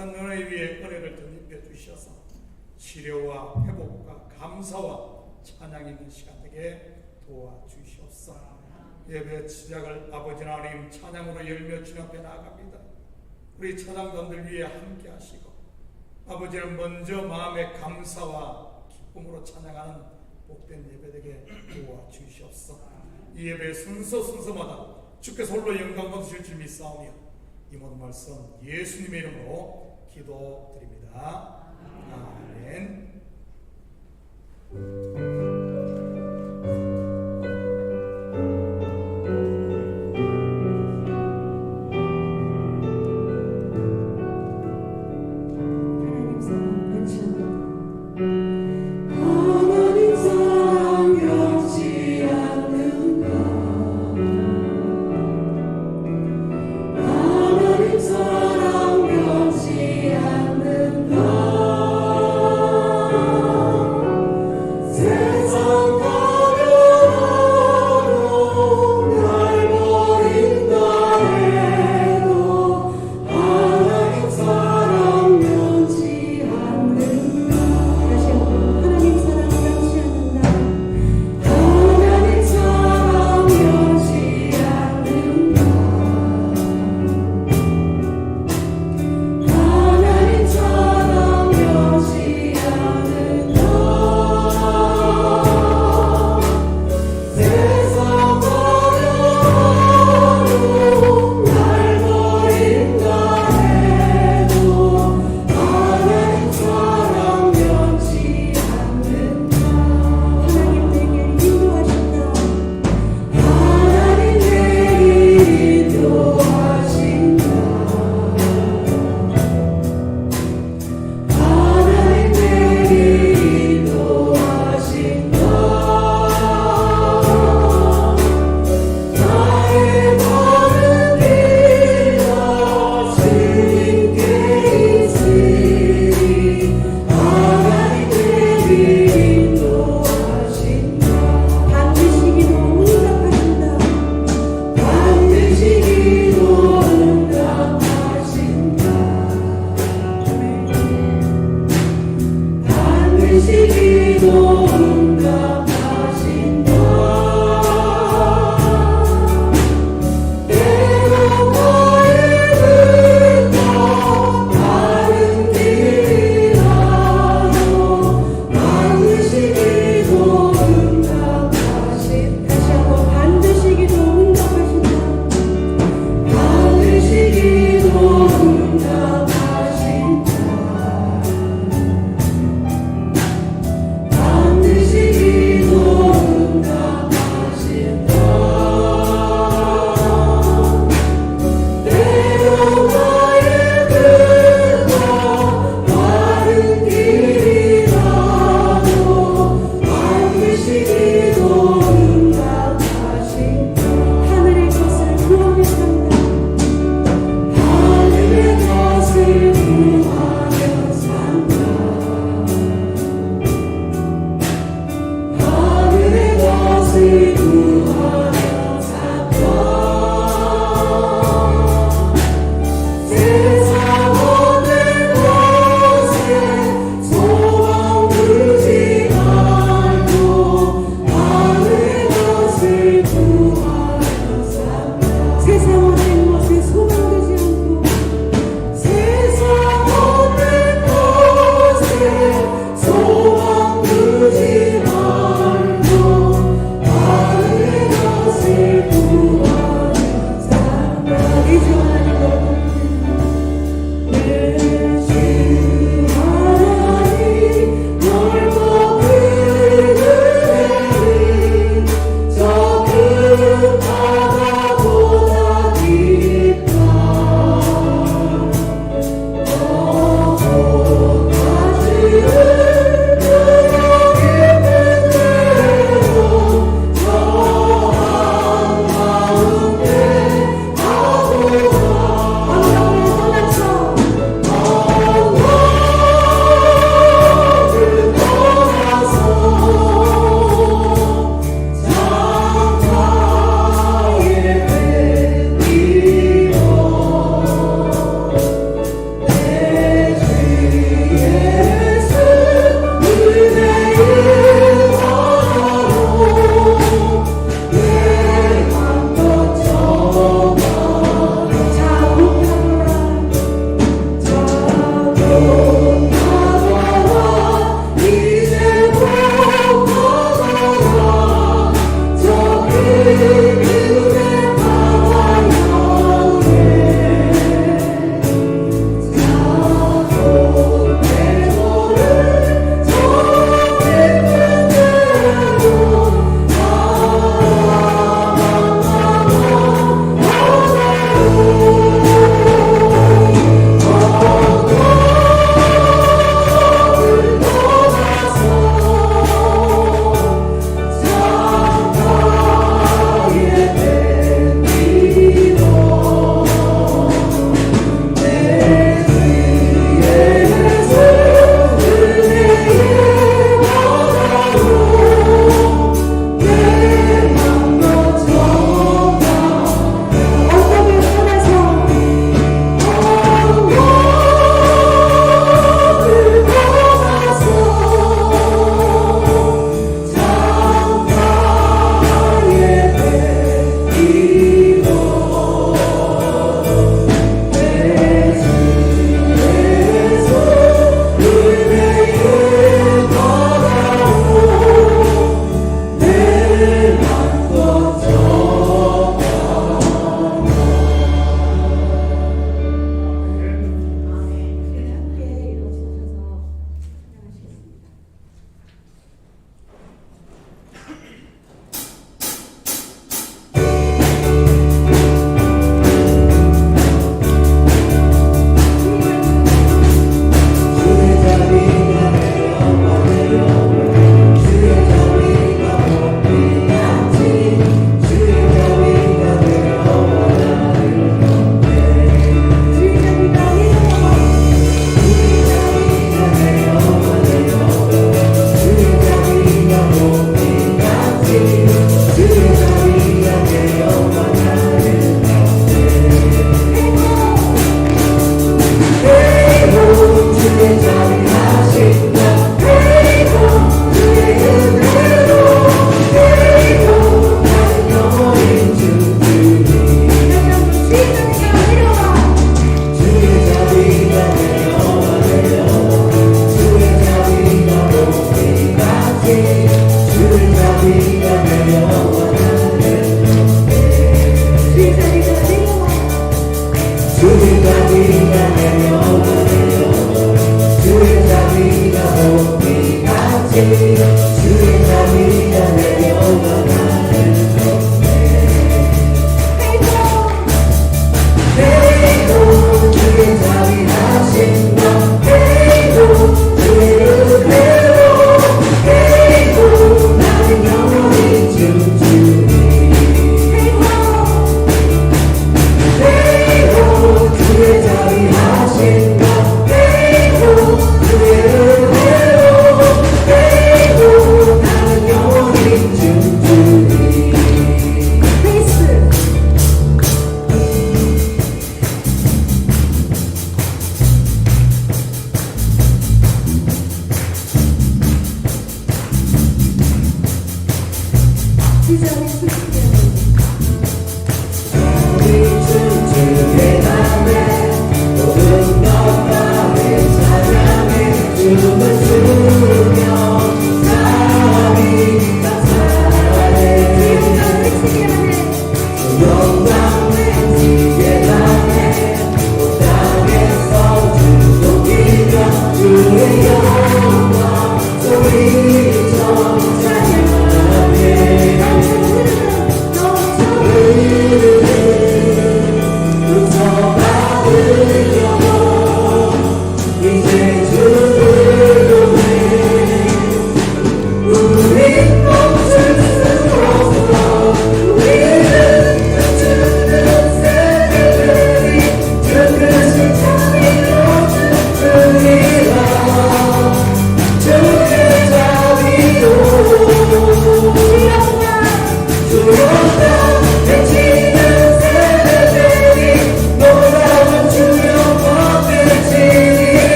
같은 너희 위에 은혜를 덧입혀 주셔서 치료와 회복과 감사와 찬양이 있는 시간 되게 도와주시옵소서. 예배 시작을 아버지 하나님 찬양으로 열며 주 앞에 나아갑니다. 우리 찬양단들 위해 함께 하시고 아버지는 먼저 마음의 감사와 기쁨으로 찬양하는 복된 예배 되게 도와주시옵소서. 이 예배의 순서마다 주께서 홀로 영광 받으실 줄 믿사오며 이 모든 말씀 예수님의 이름으로 기도드립니다. 아멘. Yeah.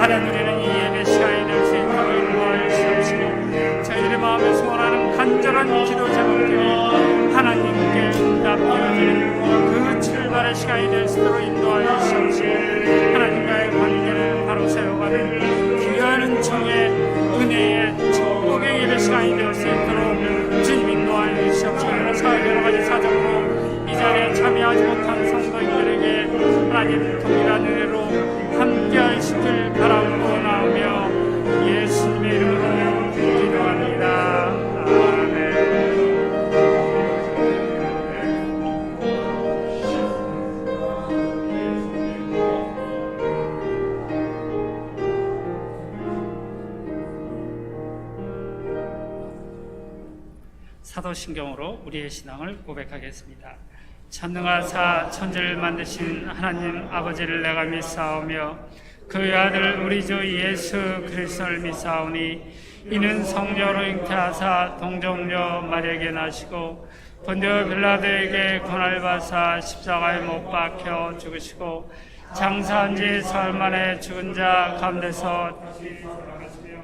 하나님, 우리는 이 예배 시간이 될 수 있도록 인도하여 주옵시고, 저희들의 마음에 소원하는 간절한 기도 제목들이 하나님께 응답되어지는 그 출발의 시간이 될 수 있도록 인도하여 주옵시고, 하나님과의 관계를 바로 세워가는 귀한 은총의 은혜의 축복의 예배 시간이 될 수 있도록 주님 인도하여 주옵시고, 여러 가지 사정으로 이 자리에 참여하지 못한 성도님들에게 하나님 동일한 은혜로 함께 하시길 바라고 나오며 예수님의 이름으로 기도합니다. 아멘. 사도신경으로 우리의 신앙을 고백하겠습니다. 전능하사 천지를 만드신 하나님 아버지를 내가 믿사오며 그의 아들 우리 주 예수 그리스도를 믿사오니 이는 성령으로 잉태하사 동정녀 마리아에게 나시고 본디오 빌라도에게 고난을 받사 십자가에 못 박혀 죽으시고 장사한 지 사흘 만에 죽은 자 가운데서 다시 살아나시며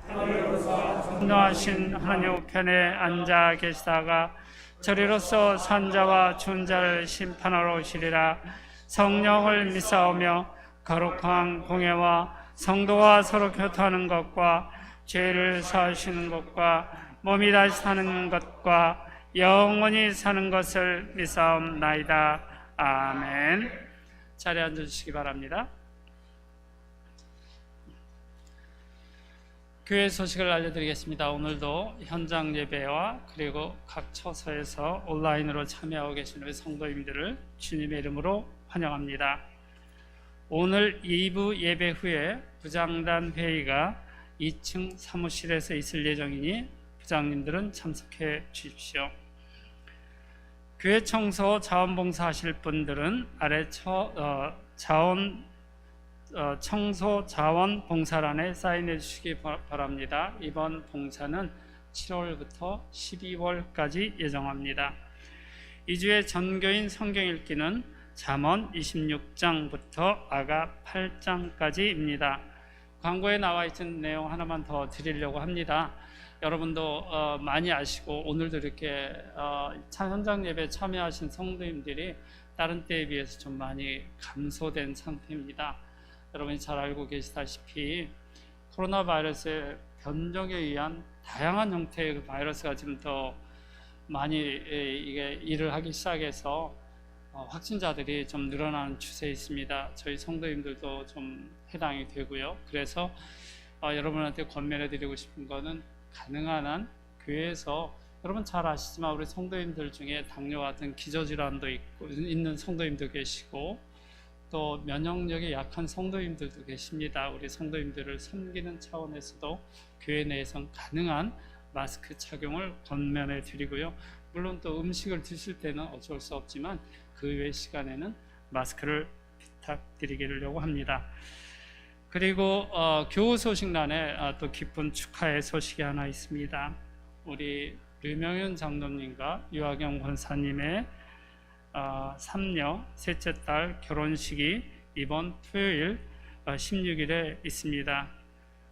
하늘로서 전능하신 하나님 우편에 앉아 계시다가 저리로서 산자와 죽은 자를 심판하러 오시리라. 성령을 믿사오며 거룩한 공예와 성도와 서로 교통하는 것과 죄를 사하시는 것과 몸이 다시 사는 것과 영원히 사는 것을 믿사옵나이다. 아멘. 자리에 앉아주시기 바랍니다. 교회 소식을 알려드리겠습니다. 오늘도 현장 예배와 그리고 각 처소에서 온라인으로 참여하고 계신 우리 성도님들을 주님의 이름으로 환영합니다. 오늘 2부 예배 후에 부장단 회의가 2층 사무실에서 있을 예정이니 부장님들은 참석해 주십시오. 교회 청소 자원봉사 하실 분들은 아래 청소 자원 봉사란에 사인해 주시기 바랍니다. 이번 봉사는 7월부터 12월까지 예정합니다. 2주의 전교인 성경 읽기는 잠언 26장부터 아가 8장까지입니다. 광고에 나와 있는 내용 하나만 더 드리려고 합니다. 여러분도 많이 아시고 오늘도 이렇게 현장 예배에 참여하신 성도님들이 다른 때에 비해서 좀 많이 감소된 상태입니다. 여러분이 잘 알고 계시다시피 코로나 바이러스의 변종에 의한 다양한 형태의 그 바이러스가 지금 더 많이 이게 일을 하기 시작해서 확진자들이 좀 늘어나는 추세에 있습니다. 저희 성도님들도 좀 해당이 되고요. 그래서 여러분한테 권면해 드리고 싶은 거는 가능한 한 교회에서, 여러분 잘 아시지만 우리 성도님들 중에 당뇨 같은 기저질환도 있는 성도님도 계시고 또 면역력이 약한 성도님들도 계십니다. 우리 성도님들을 섬기는 차원에서도 교회 내에선 가능한 마스크 착용을 권면해 드리고요. 물론 또 음식을 드실 때는 어쩔 수 없지만 그 외 시간에는 마스크를 부탁드리려고 합니다. 그리고 교우 소식란에 또 기쁜 축하의 소식이 하나 있습니다. 우리 류명윤 장로님과 유아경 권사님의 3녀 셋째 딸 결혼식이 이번 토요일 16일에 있습니다.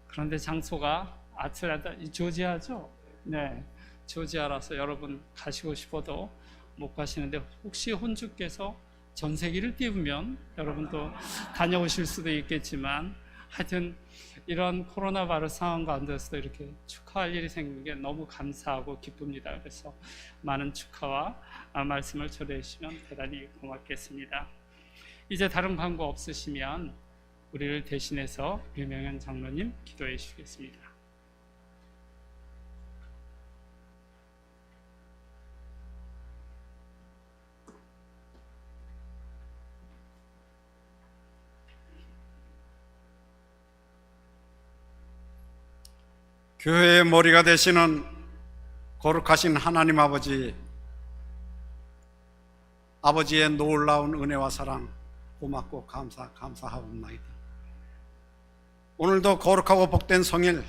그런데 장소가 아틀란타, 조지아죠? 네, 조지아라서 여러분 가시고 싶어도 못 가시는데 혹시 혼주께서 전세기를 띄우면 여러분도 다녀오실 수도 있겠지만 하여튼 이런 코로나 바이러스 상황 가운데서도 이렇게 축하할 일이 생긴 게 너무 감사하고 기쁩니다. 그래서 많은 축하와 말씀을 전해 주시면 대단히 고맙겠습니다. 이제 다른 광고 없으시면 우리를 대신해서 유명한 장로님 기도해 주시겠습니다. 교회의 머리가 되시는 거룩하신 하나님 아버지의 놀라운 은혜와 사랑 고맙고 감사하옵나이다. 오늘도 거룩하고 복된 성일,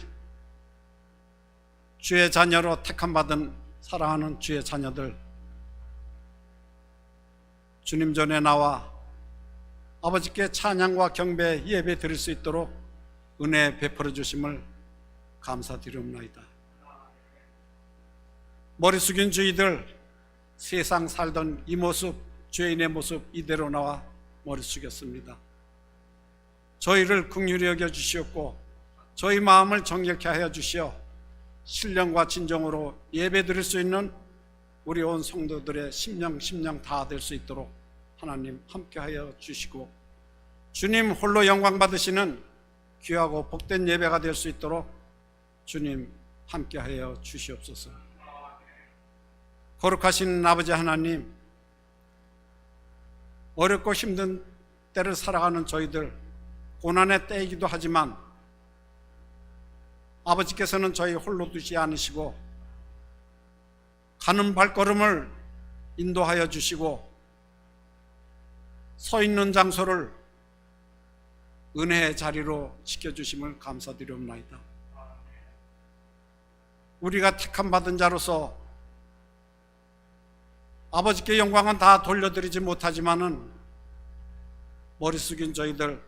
주의 자녀로 택함받은 사랑하는 주의 자녀들, 주님 전에 나와 아버지께 찬양과 경배 예배 드릴 수 있도록 은혜 베풀어 주심을 감사드리옵나이다. 머리 숙인 저희들 세상 살던 이 모습, 죄인의 모습 이대로 나와 머리 숙였습니다. 저희를 긍휼히 여겨 주시옵고 저희 마음을 정결케 하여 주시어 신령과 진정으로 예배 드릴 수 있는 우리 온 성도들의 심령 다 될 수 있도록 하나님 함께하여 주시고 주님 홀로 영광 받으시는 귀하고 복된 예배가 될 수 있도록 주님 함께하여 주시옵소서. 거룩하신 아버지 하나님, 어렵고 힘든 때를 살아가는 저희들 고난의 때이기도 하지만 아버지께서는 저희 홀로 두지 않으시고 가는 발걸음을 인도하여 주시고 서 있는 장소를 은혜의 자리로 지켜주심을 감사드리옵나이다. 우리가 택함 받은 자로서 아버지께 영광은 다 돌려드리지 못하지만은 머리 숙인 저희들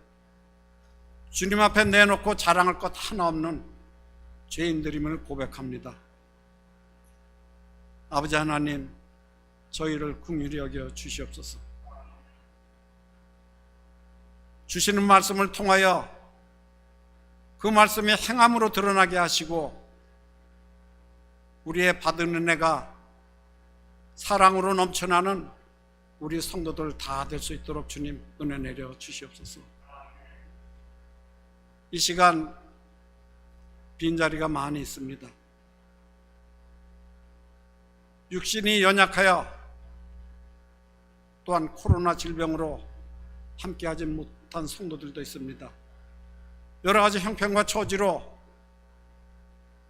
주님 앞에 내놓고 자랑할 것 하나 없는 죄인들임을 고백합니다. 아버지 하나님, 저희를 긍휼히 여겨 주시옵소서. 주시는 말씀을 통하여 그 말씀이 행함으로 드러나게 하시고 우리의 받은 은혜가 사랑으로 넘쳐나는 우리 성도들 다 될 수 있도록 주님 은혜 내려 주시옵소서. 이 시간 빈자리가 많이 있습니다. 육신이 연약하여 또한 코로나 질병으로 함께하지 못한 성도들도 있습니다. 여러 가지 형편과 처지로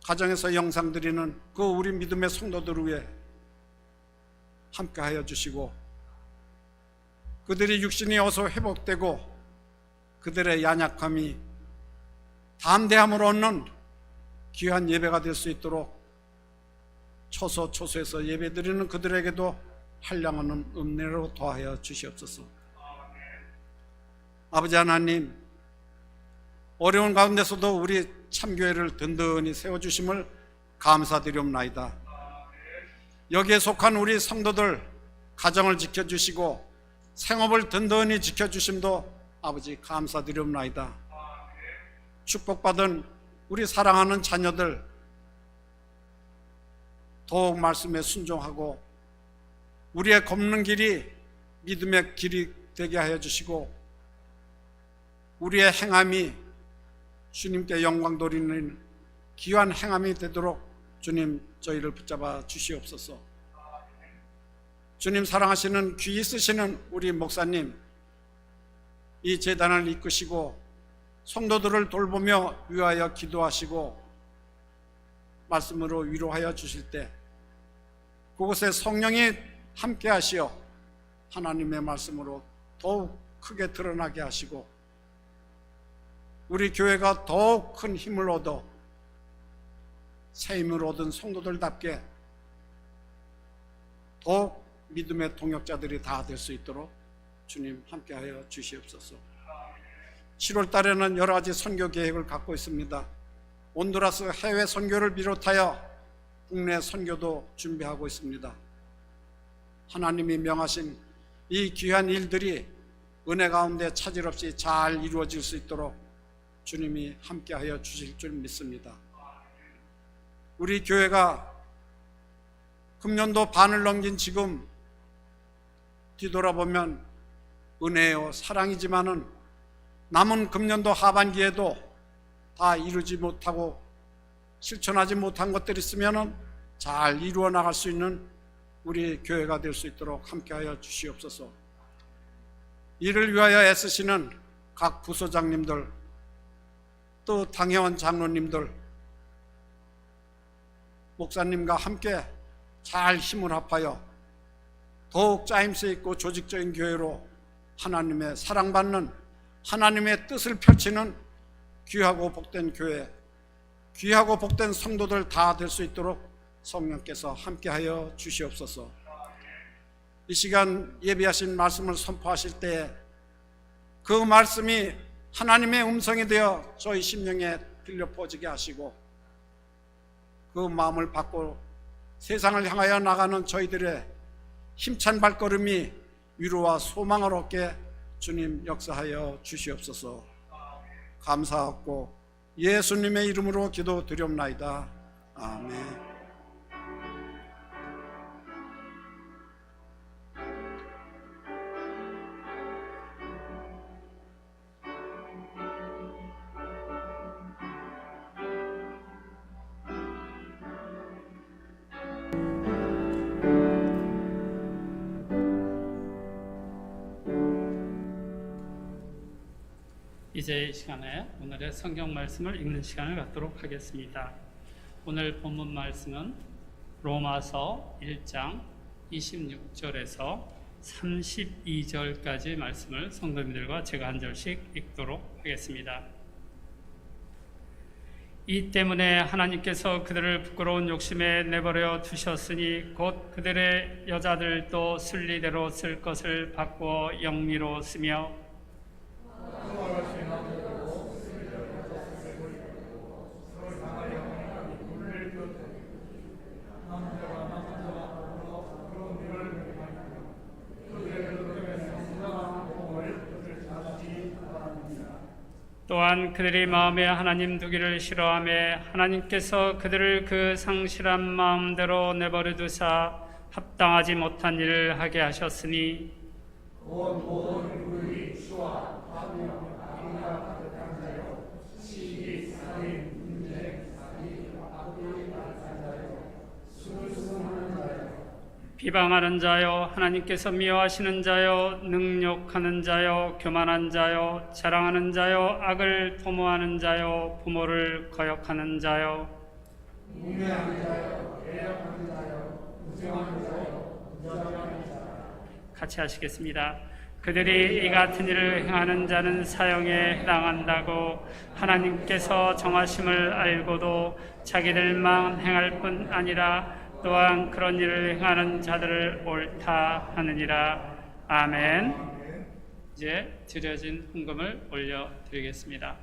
가정에서 영상 드리는 그 우리 믿음의 성도들을 위해 함께하여 주시고 그들이 육신이 어서 회복되고 그들의 연약함이 담대함으로 얻는 귀한 예배가 될 수 있도록 초소에서 예배드리는 그들에게도 한량없는 은혜로 더하여 주시옵소서. 아버지 하나님, 어려운 가운데서도 우리 참교회를 든든히 세워주심을 감사드리옵나이다. 여기에 속한 우리 성도들 가정을 지켜주시고 생업을 든든히 지켜주심도 아버지 감사드리옵나이다. 축복받은 우리 사랑하는 자녀들 더욱 말씀에 순종하고 우리의 걷는 길이 믿음의 길이 되게 하여 주시고 우리의 행함이 주님께 영광 돌리는 귀한 행함이 되도록 주님 저희를 붙잡아 주시옵소서. 주님 사랑하시는 귀 있으시는 우리 목사님, 이 제단을 이끄시고 성도들을 돌보며 위하여 기도하시고 말씀으로 위로하여 주실 때 그곳에 성령이 함께 하시어 하나님의 말씀으로 더욱 크게 드러나게 하시고 우리 교회가 더욱 큰 힘을 얻어 새 힘을 얻은 성도들답게 더욱 믿음의 동역자들이 다 될 수 있도록 주님 함께하여 주시옵소서. 7월 달에는 여러 가지 선교 계획을 갖고 있습니다. 온두라스 해외 선교를 비롯하여 국내 선교도 준비하고 있습니다. 하나님이 명하신 이 귀한 일들이 은혜 가운데 차질 없이 잘 이루어질 수 있도록 주님이 함께하여 주실 줄 믿습니다. 우리 교회가 금년도 반을 넘긴 지금 뒤돌아보면 은혜요 사랑이지만은 남은 금년도 하반기에도 다 이루지 못하고 실천하지 못한 것들이 있으면 잘 이루어 나갈 수 있는 우리 교회가 될 수 있도록 함께하여 주시옵소서. 이를 위하여 애쓰시는 각 부소장님들 또 당회원 장로님들 목사님과 함께 잘 힘을 합하여 더욱 짜임새 있고 조직적인 교회로 하나님의 사랑받는 하나님의 뜻을 펼치는 귀하고 복된 교회, 귀하고 복된 성도들 다 될 수 있도록 성령께서 함께하여 주시옵소서. 이 시간 예비하신 말씀을 선포하실 때 그 말씀이 하나님의 음성이 되어 저희 심령에 들려 퍼지게 하시고 그 마음을 받고 세상을 향하여 나가는 저희들의 힘찬 발걸음이 위로와 소망을 얻게 주님 역사하여 주시옵소서. 감사하고 예수님의 이름으로 기도드리옵나이다. 아멘. 이제 이 시간에 오늘의 성경 말씀을 읽는 시간을 갖도록 하겠습니다. 오늘 본문 말씀은 로마서 1장 26절에서 32절까지 말씀을 성도님들과 제가 한 절씩 읽도록 하겠습니다. 이 때문에 하나님께서 그들을 부끄러운 욕심에 내버려 두셨으니 곧 그들의 여자들도 순리대로 쓸 것을 바꾸어 영리로 쓰며 또한 그들이 마음에 하나님 두기를 싫어하며 하나님께서 그들을 그 상실한 마음대로 내버려 두사 합당하지 못한 일을 하게 하셨으니 비방하는 자요, 하나님께서 미워하시는 자요, 능욕하는 자요, 교만한 자요, 자랑하는 자요, 악을 도모하는 자요, 부모를 거역하는 자요, 우매하는 자요, 애역하는 자요, 무정하는 자요, 무정하는 자요. 같이 하시겠습니다. 그들이 이 같은 일을 행하는 자는 사형에 해당한다고 하나님께서 정하심을 알고도 자기들만 행할 뿐 아니라 또한 그런 일을 행하는 자들을 옳다 하느니라. 아멘. 이제 드려진 헌금을 올려드리겠습니다.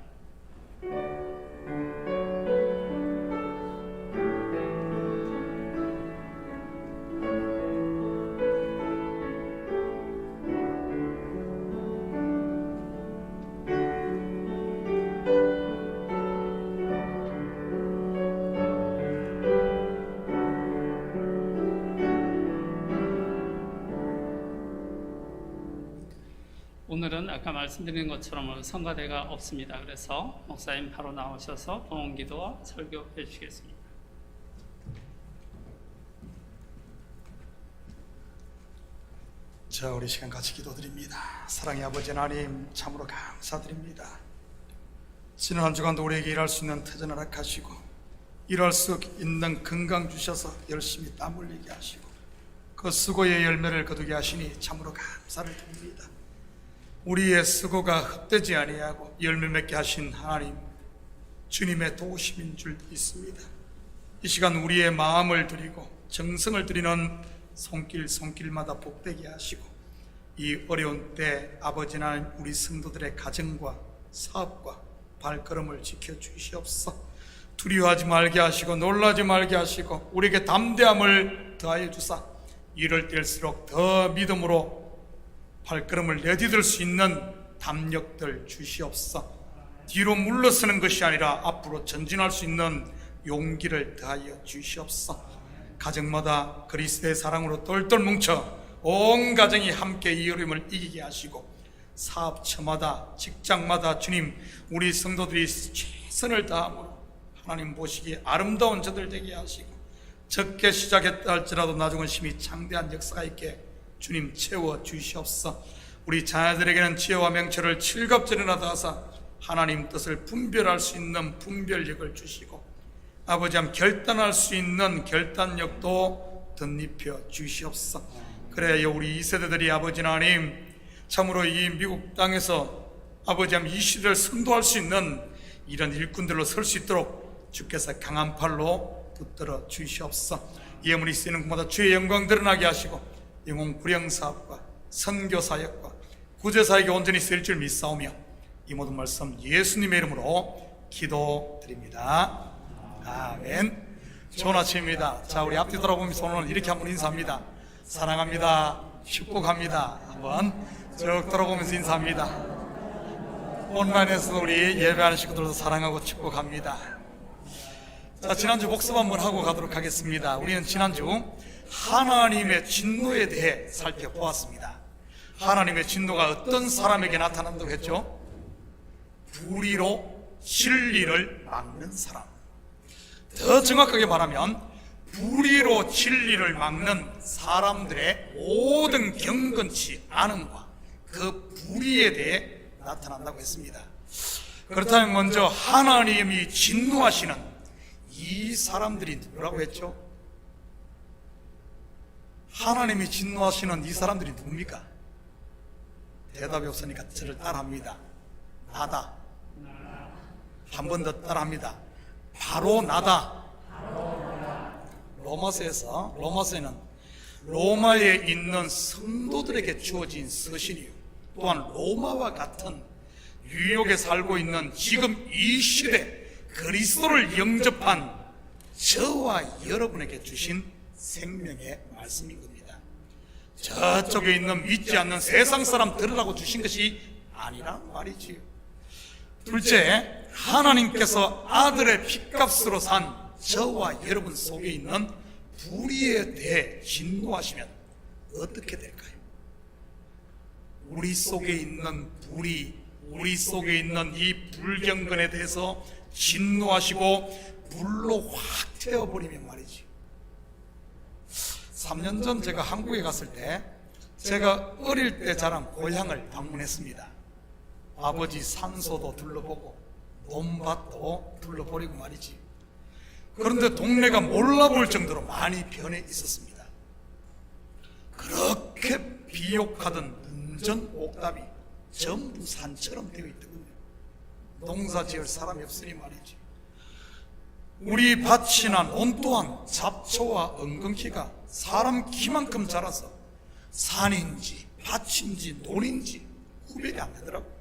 오늘은 아까 말씀드린 것처럼 성가대가 없습니다. 그래서 목사님 바로 나오셔서 봉헌기도와 설교해 주시겠습니다. 자, 우리 시간 같이 기도드립니다. 사랑의 아버지 하나님, 참으로 감사드립니다. 지난 한 주간도 우리에게 일할 수 있는 터전 허락하시고 일할 수 있는 건강 주셔서 열심히 땀 흘리게 하시고 그 수고의 열매를 거두게 하시니 참으로 감사를 드립니다. 우리의 수고가 헛되지 아니하고 열매 맺게 하신 하나님, 주님의 도우심인 줄 믿습니다. 이 시간 우리의 마음을 드리고 정성을 드리는 손길마다 복되게 하시고 이 어려운 때 아버지 하나님, 우리 성도들의 가정과 사업과 발걸음을 지켜주시옵소서. 두려워하지 말게 하시고 놀라지 말게 하시고 우리에게 담대함을 더하여 주사 이럴 때일수록 더 믿음으로 발걸음을 내디딜 수 있는 담력들 주시옵소서. 뒤로 물러서는 것이 아니라 앞으로 전진할 수 있는 용기를 더하여 주시옵소서. 가정마다 그리스도의 사랑으로 똘똘 뭉쳐 온 가정이 함께 이 어려움을 이기게 하시고 사업처마다 직장마다 주님, 우리 성도들이 최선을 다함으로 하나님 보시기에 아름다운 저들 되게 하시고 적게 시작했다 할지라도 나중은 심히 창대한 역사가 있게 주님 채워 주시옵소서. 우리 자녀들에게는 지혜와 명철을 칠갑절이나 다하사 하나님 뜻을 분별할 수 있는 분별력을 주시고 아버지 함 결단할 수 있는 결단력도 덧입혀 주시옵소서. 그래야 우리 2세대들이 아버지 하나님 참으로 이 미국 땅에서 아버지 함 이 시대를 선도할 수 있는 이런 일꾼들로 설 수 있도록 주께서 강한 팔로 붙들어 주시옵소서. 예물이 쓰이는 곳마다 주의 영광 드러나게 하시고 영혼 구령사업과 선교사역과 구제사역에 온전히 쓰일 줄 믿사오며 이 모든 말씀 예수님의 이름으로 기도드립니다. 아멘. 좋은 아침입니다. 자, 우리 앞뒤 돌아보면서 오늘 이렇게 한번 인사합니다. 사랑합니다. 축복합니다. 한번 쭉 돌아보면서 인사합니다. 온라인에서 우리 예배하는 식구들도 사랑하고 축복합니다. 자, 지난주 복습 한번 하고 가도록 하겠습니다. 우리는 지난주 하나님의 진노에 대해 살펴보았습니다. 하나님의 진노가 어떤 사람에게 나타난다고 했죠? 불의로 진리를 막는 사람. 더 정확하게 말하면 불의로 진리를 막는 사람들의 모든 경건치 않음과 그 불의에 대해 나타난다고 했습니다. 그렇다면 먼저 하나님이 진노하시는 이 사람들이 누구라고 했죠? 하나님이 진노하시는 이 사람들이 누굽니까? 대답이 없으니까 저를 따라합니다. 나다. 한 번 더 따라합니다. 바로 나다. 로마서에는 로마에 있는 성도들에게 주어진 서신이요, 또한 로마와 같은 뉴욕에 살고 있는 지금 이 시대 그리스도를 영접한 저와 여러분에게 주신 생명의 말씀인 겁니다. 저쪽에 있는 믿지 않는 세상 사람 들으라고 주신 것이 아니란 말이지요. 둘째, 하나님께서 아들의 핏값으로 산 저와 여러분 속에 있는 불의에 대해 진노하시면 어떻게 될까요? 우리 속에 있는 불의, 우리 속에 있는 이 불경건에 대해서 진노하시고 불로 확 태워버리면 말이지. 3년 전 제가 한국에 갔을 때 제가 어릴 때 자란 고향을 방문했습니다. 아버지 산소도 둘러보고 논밭도 둘러보리고 말이지. 그런데 동네가 몰라볼 정도로 많이 변해 있었습니다. 그렇게 비옥하던 문전 옥답이 전부 산처럼 되어 있더군요. 농사 지을 사람이 없으니 말이지. 우리 밭이나 논 또한 잡초와 엉겅퀴가 사람 키만큼 자라서 산인지 밭인지 논인지 구별이 안 되더라고요.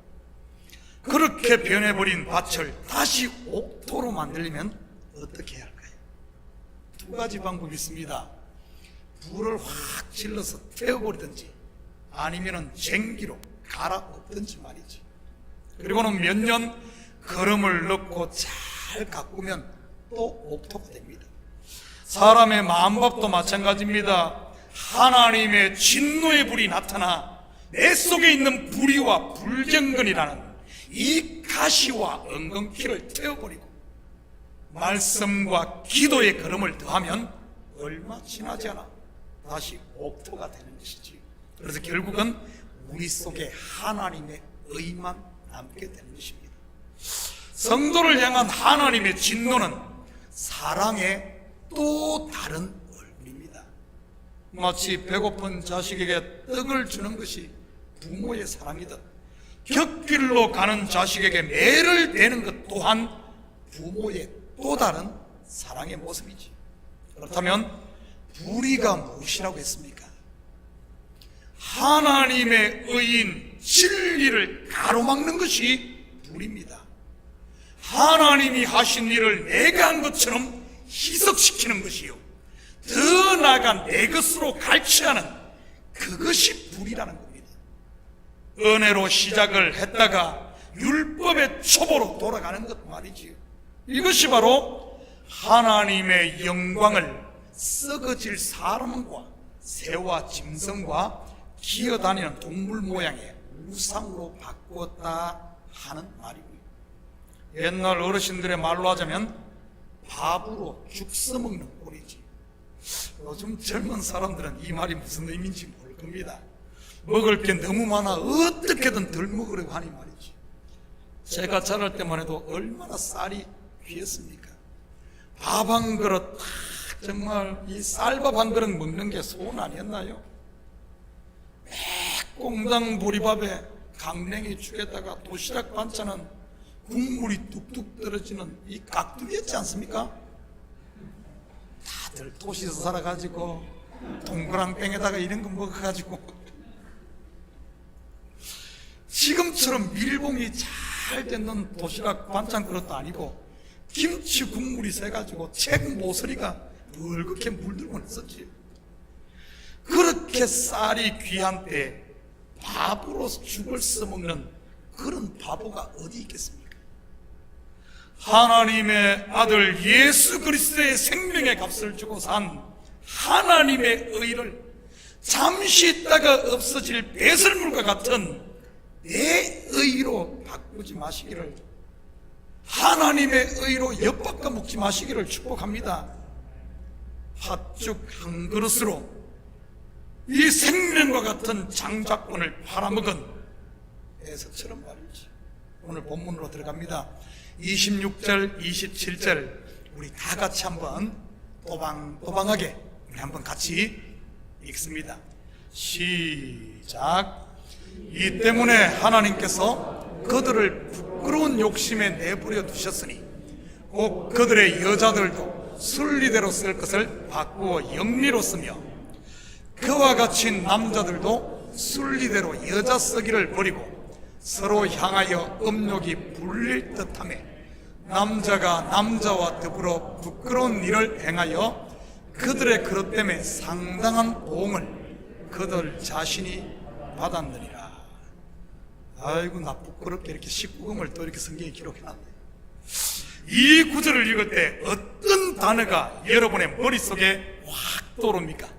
그렇게 변해버린 밭을 다시 옥토로 만들려면 어떻게 해야 할까요? 두 가지 방법이 있습니다. 불을 확 질러서 태워버리든지 아니면은 쟁기로 갈아엎든지 말이지. 그리고는 몇 년 거름을 넣고 잘 가꾸면 또 옥토가 됩니다. 사람의 마음밥도 마찬가지입니다. 하나님의 진노의 불이 나타나 내 속에 있는 불의와 불경건이라는 이 가시와 엉겅퀴를 태워버리고 말씀과 기도의 걸음을 더하면 얼마 지나지 않아 다시 옥토가 되는 것이지. 그래서 결국은 우리 속에 하나님의 의만 남게 되는 것입니다. 성도를 향한 하나님의 진노는 사랑의 또 다른 얼굴입니다. 마치 배고픈 자식에게 떡을 주는 것이 부모의 사랑이듯 곁길로 가는 자식에게 매를 대는 것 또한 부모의 또 다른 사랑의 모습이지. 그렇다면 불의가 무엇이라고 했습니까? 하나님의 의인 진리를 가로막는 것이 불의입니다. 하나님이 하신 일을 내가 한 것처럼 희석시키는 것이요, 더 나아가 내 것으로 갈취하는 그것이 불의라는 겁니다. 은혜로 시작을 했다가 율법의 초보로 돌아가는 것 말이지요. 이것이 바로 하나님의 영광을 썩어질 사람과 새와 짐승과 기어다니는 동물 모양의 우상으로 바꾸었다 하는 말이고요. 옛날 어르신들의 말로 하자면 밥으로 죽 써먹는 꼴이지. 요즘 젊은 사람들은 이 말이 무슨 의미인지 모를 겁니다. 먹을 게 너무 많아 어떻게든 덜 먹으려고 하니 말이지. 제가 자랄 때만 해도 얼마나 쌀이 귀했습니까? 밥 한 그릇, 정말 이 쌀밥 한 그릇 먹는 게 소원 아니었나요? 매꽁당 보리밥에 강냉이 죽에다가 도시락 반찬은 국물이 뚝뚝 떨어지는 이 깍두기였지 않습니까? 다들 도시에서 살아가지고 동그랑땡에다가 이런 거 먹어가지고 지금처럼 밀봉이 잘 잘 됐는 도시락 반찬 그릇도 아니고 김치 국물이 새가지고 책 모서리가 벌겋게 물들고 있었지. 그렇게 쌀이 귀한 때 밥으로 죽을 써먹는 그런 바보가 어디 있겠습니까? 하나님의 아들 예수 그리스도의 생명의 값을 주고 산 하나님의 의를 잠시 있다가 없어질 배설물과 같은 내 의로 바꾸지 마시기를, 하나님의 의로 엿바꿔 먹지 마시기를 축복합니다. 팥죽 한 그릇으로 이 생명과 같은 장자권을 팔아먹은 에서처럼 말이지. 오늘 본문으로 들어갑니다. 26절, 27절 우리 다 같이 한번 또방또방하게 우리 한번 같이 읽습니다. 시작. 이 때문에 하나님께서 그들을 부끄러운 욕심에 내버려 두셨으니 곧 그들의 여자들도 순리대로 쓸 것을 바꾸어 영리로 쓰며 그와 같이 남자들도 순리대로 여자 쓰기를 버리고 서로 향하여 음욕이 불릴 듯하며 남자가 남자와 더불어 부끄러운 일을 행하여 그들의 그릇 때문에 상당한 보응을 그들 자신이 받았느니라. 아이고, 나 부끄럽게 이렇게 19금을 또 이렇게 성경에 기록해놨네. 이 구절을 읽을 때 어떤 단어가 여러분의 머릿속에 확 떠오릅니까?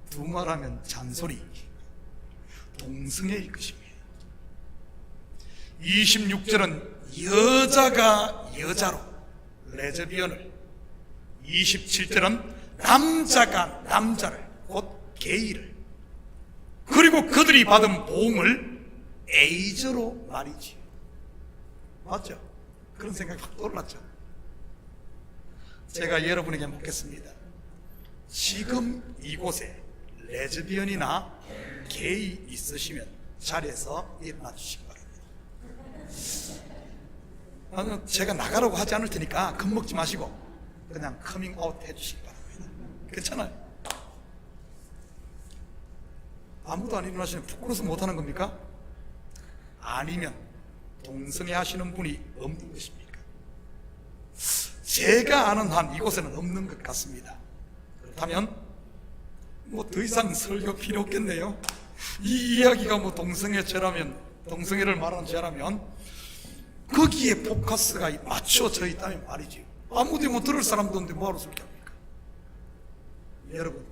두말하면 잔소리, 동성애일 것입니다. 26절은 여자가 여자로 레즈비언을, 27절은 남자가 남자를, 곧 게이를, 그리고 그들이 받은 보응을 에이즈로 말이지. 맞죠? 그런 생각이 확 떠올랐죠. 제가 여러분에게 묻겠습니다. 지금 이곳에 레즈비언이나 게이 있으시면 자리에서 일어나 주시기 바랍니다. 제가 나가라고 하지 않을 테니까 겁먹지 마시고 그냥 커밍아웃 해주시기 바랍니다. 괜찮아요? 아무도 안 일어나시면 부끄러워서 못하는 겁니까? 아니면 동성애 하시는 분이 없는 것입니까? 제가 아는 한 이곳에는 없는 것 같습니다. 그렇다면 뭐 더 이상 설교 필요 없겠네요. 이 이야기가 뭐 동성애죄라면, 동성애를 말하는 죄라면 거기에 포커스가 맞춰져 있다면 말이지. 아무도 뭐 들을 사람도 없는데 뭐하러 설교합니까? 여러분,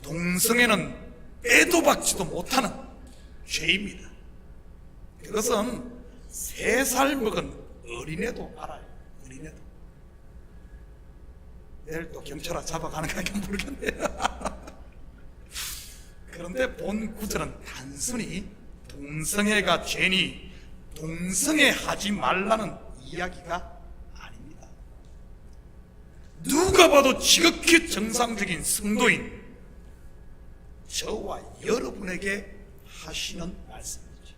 동성애는 빼도 박지도 못하는 죄입니다. 그것은 3살 먹은 어린애도 알아요. 어린애도. 내일 또 경찰아 잡아가는 거 아닌가 모르겠네요. 그런데 본 구절은 단순히 동성애가 죄니 동성애 하지 말라는 이야기가 아닙니다. 누가 봐도 지극히 정상적인 성도인 저와 여러분에게 하시는 말씀이죠.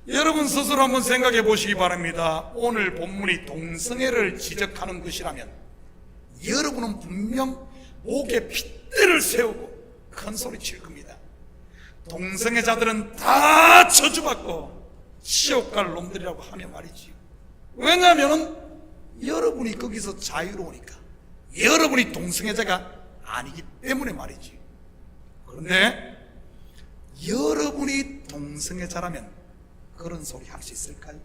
여러분 스스로 한번 생각해 보시기 바랍니다. 오늘 본문이 동성애를 지적하는 것이라면 여러분은 분명 목에 핏대를 세우고 큰 소리 칠 겁니다. 동성애자들은 다 저주받고 지옥 갈 놈들이라고 하며 말이지. 왜냐하면 여러분이 거기서 자유로우니까, 여러분이 동성애자가 아니기 때문에 말이지. 그런데 여러분이 동성애자라면 그런 소리 할 수 있을까요?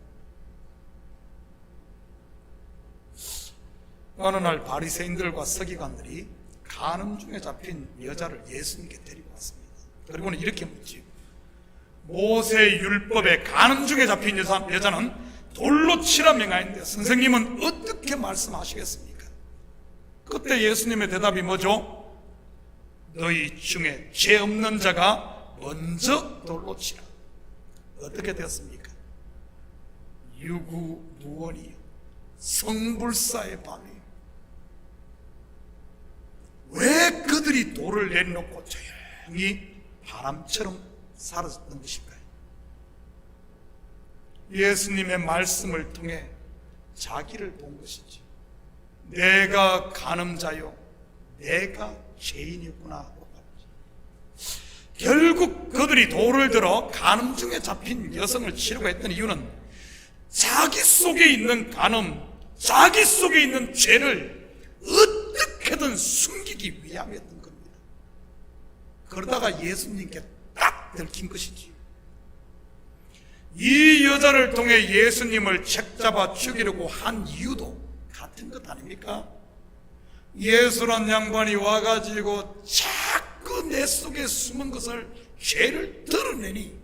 어느 날 바리새인들과 서기관들이 간음 중에 잡힌 여자를 예수님께 데리고 왔습니다. 그리고는 이렇게 묻지요. 모세 율법에 간음 중에 잡힌 여자는 돌로 치라 명하였는데 선생님은 어떻게 말씀하시겠습니까? 그때 예수님의 대답이 뭐죠? 너희 중에 죄 없는 자가 먼저 돌로 치라. 어떻게 되었습니까? 유구무원이요, 성불사의 밤이요. 왜 그들이 돌을 내려놓고 조용히 바람처럼 사라졌던 것일까요? 예수님의 말씀을 통해 자기를 본 것이지. 내가 간음자요, 내가 죄인이었구나 하고 말이지. 결국 그들이 돌을 들어 간음 중에 잡힌 여성을 치려고 했던 이유는 자기 속에 있는 간음, 자기 속에 있는 죄를 어떻게든 숨기기 위함이었던 겁니다. 그러다가 예수님께 딱 들킨 것이지. 이 여자를 통해 예수님을 책잡아 죽이려고 한 이유도 같은 것 아닙니까? 예수란 양반이 와가지고 자꾸 내 속에 숨은 것을, 죄를 드러내니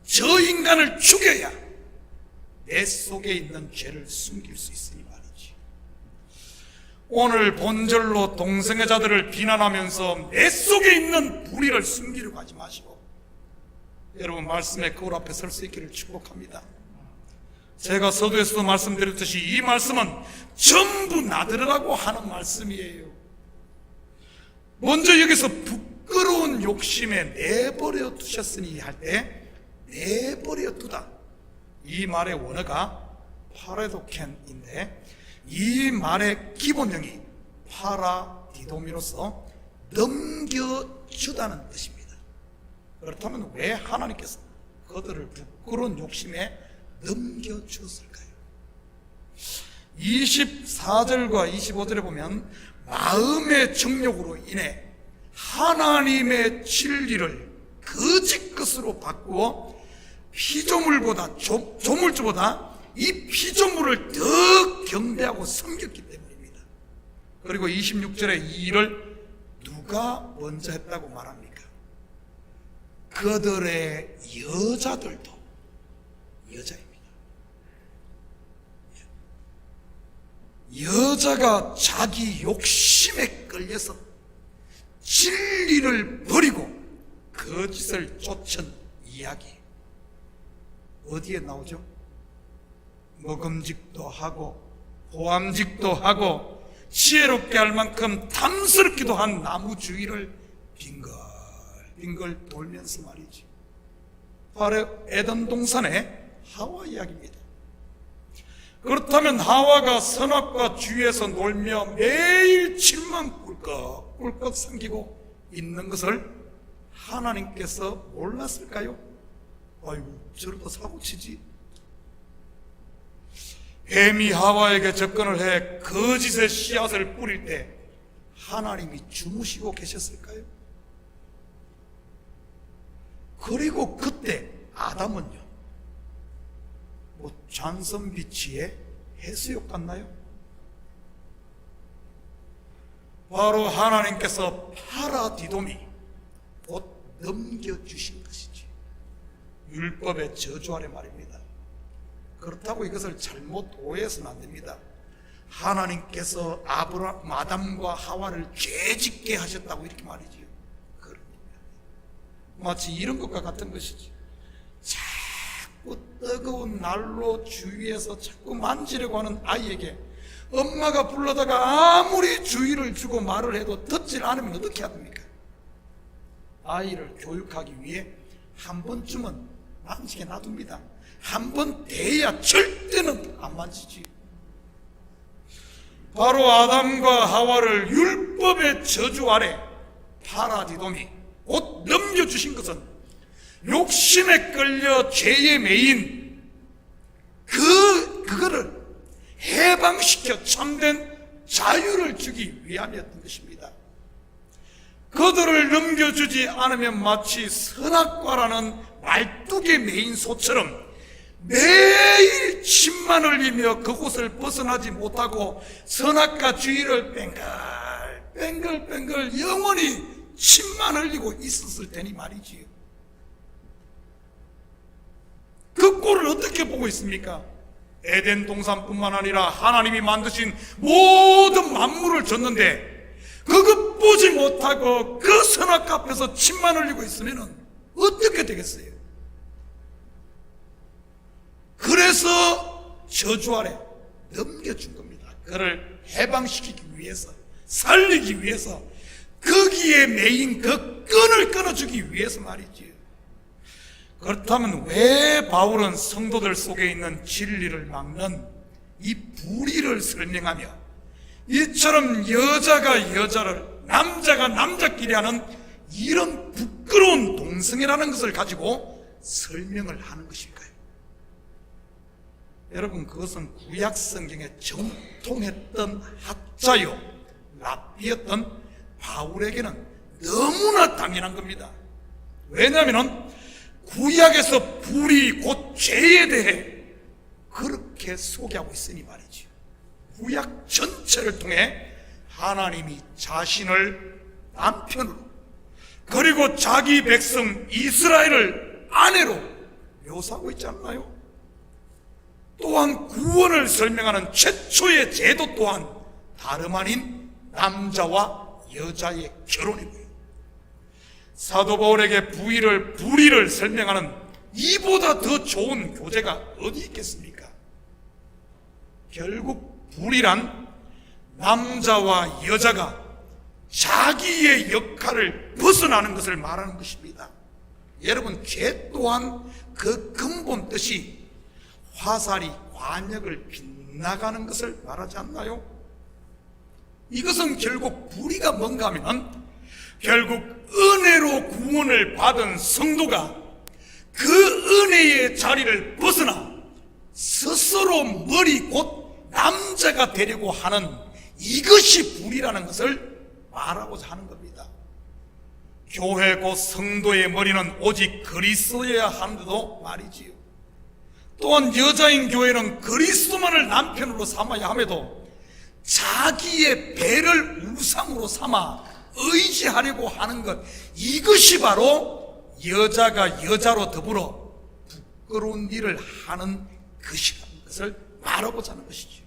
저 인간을 죽여야 내 속에 있는 죄를 숨길 수 있으니 말이지. 오늘 본절로 동성애 자들을 비난하면서 내 속에 있는 불의를 숨기려고 하지 마시고 여러분 말씀의 거울 앞에 설 수 있기를 축복합니다. 제가 서두에서도 말씀드렸듯이 이 말씀은 전부 나들으라고 하는 말씀이에요. 먼저 여기서 부끄러운 욕심에 내버려 두셨으니 할 때 내버려 두다, 이 말의 원어가 파레도켄인데 이 말의 기본형이 파라디도미로서 넘겨주다는 뜻입니다. 그렇다면 왜 하나님께서 그들을 부끄러운 욕심에 넘겨주었을까요? 24절과 25절에 보면 마음의 정욕으로 인해 하나님의 진리를 거짓 것으로 바꾸어 피조물보다 조물주보다 이 피조물을 더 경배하고 섬겼기 때문입니다. 그리고 26절에 이 일을 누가 먼저 했다고 말합니까? 그들의 여자들도 여자입니다. 여자가 자기 욕심에 끌려서 진리를 버리고 거짓을 쫓은 이야기 어디에 나오죠? 먹음직도 하고 호암직도 하고 지혜롭게 할 만큼 탐스럽기도 한 나무 주위를 빙글빙글 돌면서 말이지. 바로 에덴 동산의 하와 이야기입니다. 그렇다면 하와가 선악과 주위에서 놀며 매일 침만 꿀꺽꿀꺽 삼키고 있는 것을 하나님께서 몰랐을까요? 아이고 저러다 사고치지. 뱀이 하와에게 접근을 해 거짓의 씨앗을 뿌릴 때 하나님이 주무시고 계셨을까요? 그리고 그때 아담은요, 뭐 잔선비치의 해수욕 같나요? 바로 하나님께서 파라디돔이 곧 넘겨주신 것이지. 율법의 저주 아래 말입니다. 그렇다고 이것을 잘못 오해해서는 안 됩니다. 하나님께서 아담과 하와를 죄짓게 하셨다고 이렇게 말이지요. 마치 이런 것과 같은 것이지. 자꾸 뜨거운 난로 주위에서 자꾸 만지려고 하는 아이에게 엄마가 불러다가 아무리 주의를 주고 말을 해도 듣질 않으면 어떻게 합니까? 아이를 교육하기 위해 한 번쯤은 만지게 놔둡니다. 한 번 대야 절대는 안 만지지. 바로 아담과 하와를 율법의 저주 아래 파라디돔이 곧 넘겨주신 것은 욕심에 끌려 죄에 매인 그거를 해방시켜 참된 자유를 주기 위함이었던 것입니다. 그들을 넘겨주지 않으면 마치 선악과라는 말뚝에 매인 소처럼 매일 침만 흘리며 그곳을 벗어나지 못하고 선악과 주위를 뱅글뱅글 영원히 침만 흘리고 있었을 테니 말이지요. 그 꼴을 어떻게 보고 있습니까? 에덴 동산뿐만 아니라 하나님이 만드신 모든 만물을 줬는데 그것 보지 못하고 그 선악과 앞에서 침만 흘리고 있으면 어떻게 되겠어요? 그래서 저주 아래 넘겨준 겁니다. 그를 해방시키기 위해서, 살리기 위해서, 거기에 매인 그 끈을 끊어주기 위해서 말이지요. 그렇다면 왜 바울은 성도들 속에 있는 진리를 막는 이 불의를 설명하며 이처럼 여자가 여자를, 남자가 남자끼리 하는 이런 부끄러운 동성애라는 것을 가지고 설명을 하는 것일까요? 여러분, 그것은 구약 성경에 정통했던 학자요 랍비였던 바울에게는 너무나 당연한 겁니다. 왜냐하면 구약에서 불이 곧 죄에 대해 그렇게 소개하고 있으니 말이죠. 구약 전체를 통해 하나님이 자신을 남편으로 그리고 자기 백성 이스라엘을 아내로 묘사하고 있지 않나요? 또한 구원을 설명하는 최초의 제도 또한 다름 아닌 남자와 여자의 결혼이고요. 사도 바울에게 불의를 설명하는 이보다 더 좋은 교재가 어디 있겠습니까? 결국 불의란 남자와 여자가 자기의 역할을 벗어나는 것을 말하는 것입니다. 여러분, 죄 또한 그 근본 뜻이 화살이 관역을 빗나가는 것을 말하지 않나요? 이것은 결국 불의가 뭔가 하면 결국 은혜로 구원을 받은 성도가 그 은혜의 자리를 벗어나 스스로 머리 곧 남자가 되려고 하는 이것이 불의라는 것을 말하고자 하는 겁니다. 교회 곧 성도의 머리는 오직 그리스도여야 하는데도 말이지요. 또한 여자인 교회는 그리스도만을 남편으로 삼아야 함에도 자기의 배를 우상으로 삼아 의지하려고 하는 것, 이것이 바로 여자가 여자로 더불어 부끄러운 일을 하는 것이라는 것을 말하고자 하는 것이죠.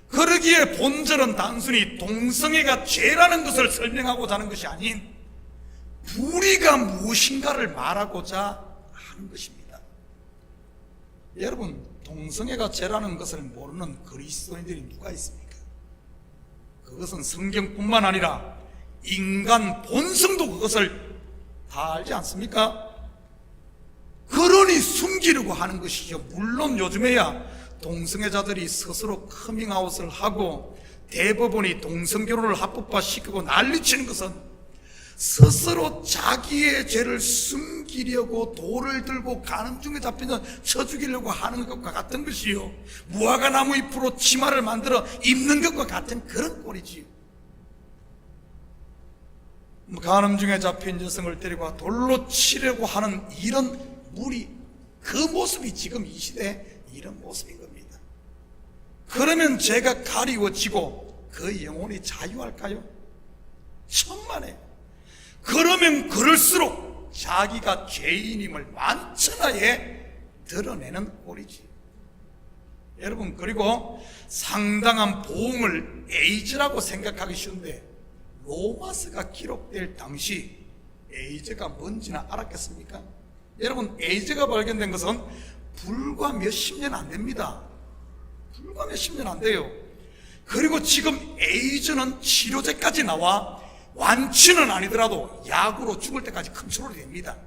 그러기에 본절은 단순히 동성애가 죄라는 것을 설명하고자 하는 것이 아닌 불의가 무엇인가를 말하고자 하는 것입니다. 여러분, 동성애가 죄라는 것을 모르는 그리스도인들이 누가 있습니까? 그것은 성경뿐만 아니라 인간 본성도 그것을 다 알지 않습니까? 그러니 숨기려고 하는 것이죠. 물론 요즘에야 동성애자들이 스스로 커밍아웃을 하고 대법원이 동성결혼을 합법화시키고 난리치는 것은 스스로 자기의 죄를 숨기려고 돌을 들고 가늠중에 잡히는 쳐 죽이려고 하는 것과 같은 것이요, 무화과 나무 잎으로 치마를 만들어 입는 것과 같은 그런 꼴이지요. 가늠중에 잡힌 여성을 데리고 돌로 치려고 하는 이런 무리, 그 모습이 지금 이 시대에 이런 모습인 겁니다. 그러면 죄가 가리워지고 그 영혼이 자유할까요? 천만에. 그러면 그럴수록 자기가 죄인임을 만천하에 드러내는 꼴이지. 여러분, 그리고 상당한 보응을 에이즈라고 생각하기 쉬운데 로마서가 기록될 당시 에이즈가 뭔지나 알았겠습니까? 여러분, 에이즈가 발견된 것은 불과 몇십 년 안 됩니다. 불과 몇십 년 안 돼요. 그리고 지금 에이즈는 치료제까지 나와 완치는 아니더라도 약으로 죽을 때까지 컨트롤이 됩니다.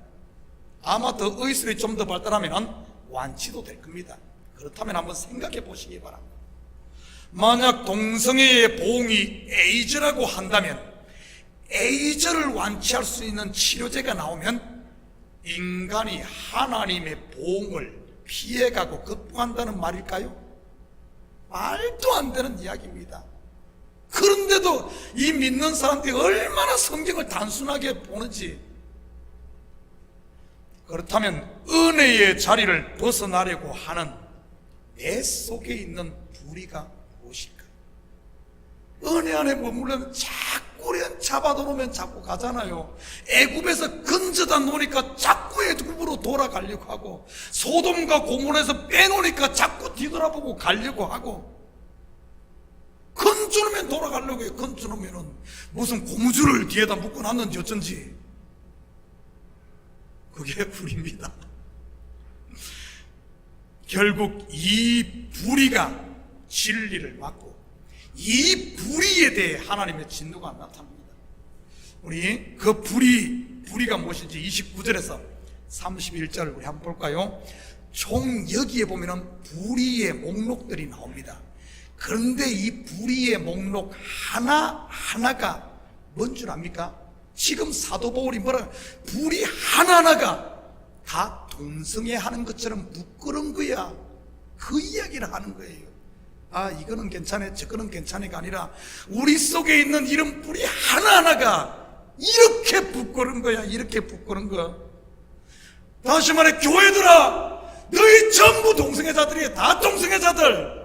아마 더 의술이 좀 더 발달하면 완치도 될 겁니다. 그렇다면 한번 생각해 보시기 바랍니다. 만약 동성애의 보응이 에이즈라고 한다면 에이즈를 완치할 수 있는 치료제가 나오면 인간이 하나님의 보응을 피해가고 극복한다는 말일까요? 말도 안 되는 이야기입니다. 그런데도 이 믿는 사람들이 얼마나 성경을 단순하게 보는지. 그렇다면 은혜의 자리를 벗어나려고 하는 내 속에 있는 불의가 무엇일까? 은혜 안에 머물려면 자꾸 잡아놓으면 자꾸 가잖아요. 애굽에서 건져다 놓으니까 자꾸 애굽으로 돌아가려고 하고, 소돔과 고모라에서 빼놓으니까 자꾸 뒤돌아보고 가려고 하고, 건져놓으면 돌아가려고 해요. 건져놓으면 무슨 고무줄을 뒤에다 묶어놨는지 어쩐지. 그게 불의입니다. 결국 이 불의가 진리를 막고 이 불의에 대해 하나님의 진노가 나타납니다. 우리 그 불의가 무엇인지 29절에서 31절을 우리 한번 볼까요? 총 여기에 보면은 불의의 목록들이 나옵니다. 그런데 이 불의의 목록 하나하나가 뭔 줄 압니까? 지금 사도 바울이 뭐라, 불이 하나하나가 다 동성애하는 것처럼 부끄러운 거야. 그 이야기를 하는 거예요. 아, 이거는 괜찮아, 저거는 괜찮아가 아니라 우리 속에 있는 이런 불이 하나하나가 이렇게 부끄러운 거야. 이렇게 부끄러운 거야. 다시 말해, 교회들아, 너희 전부 동성애자들이야. 다 동성애자들.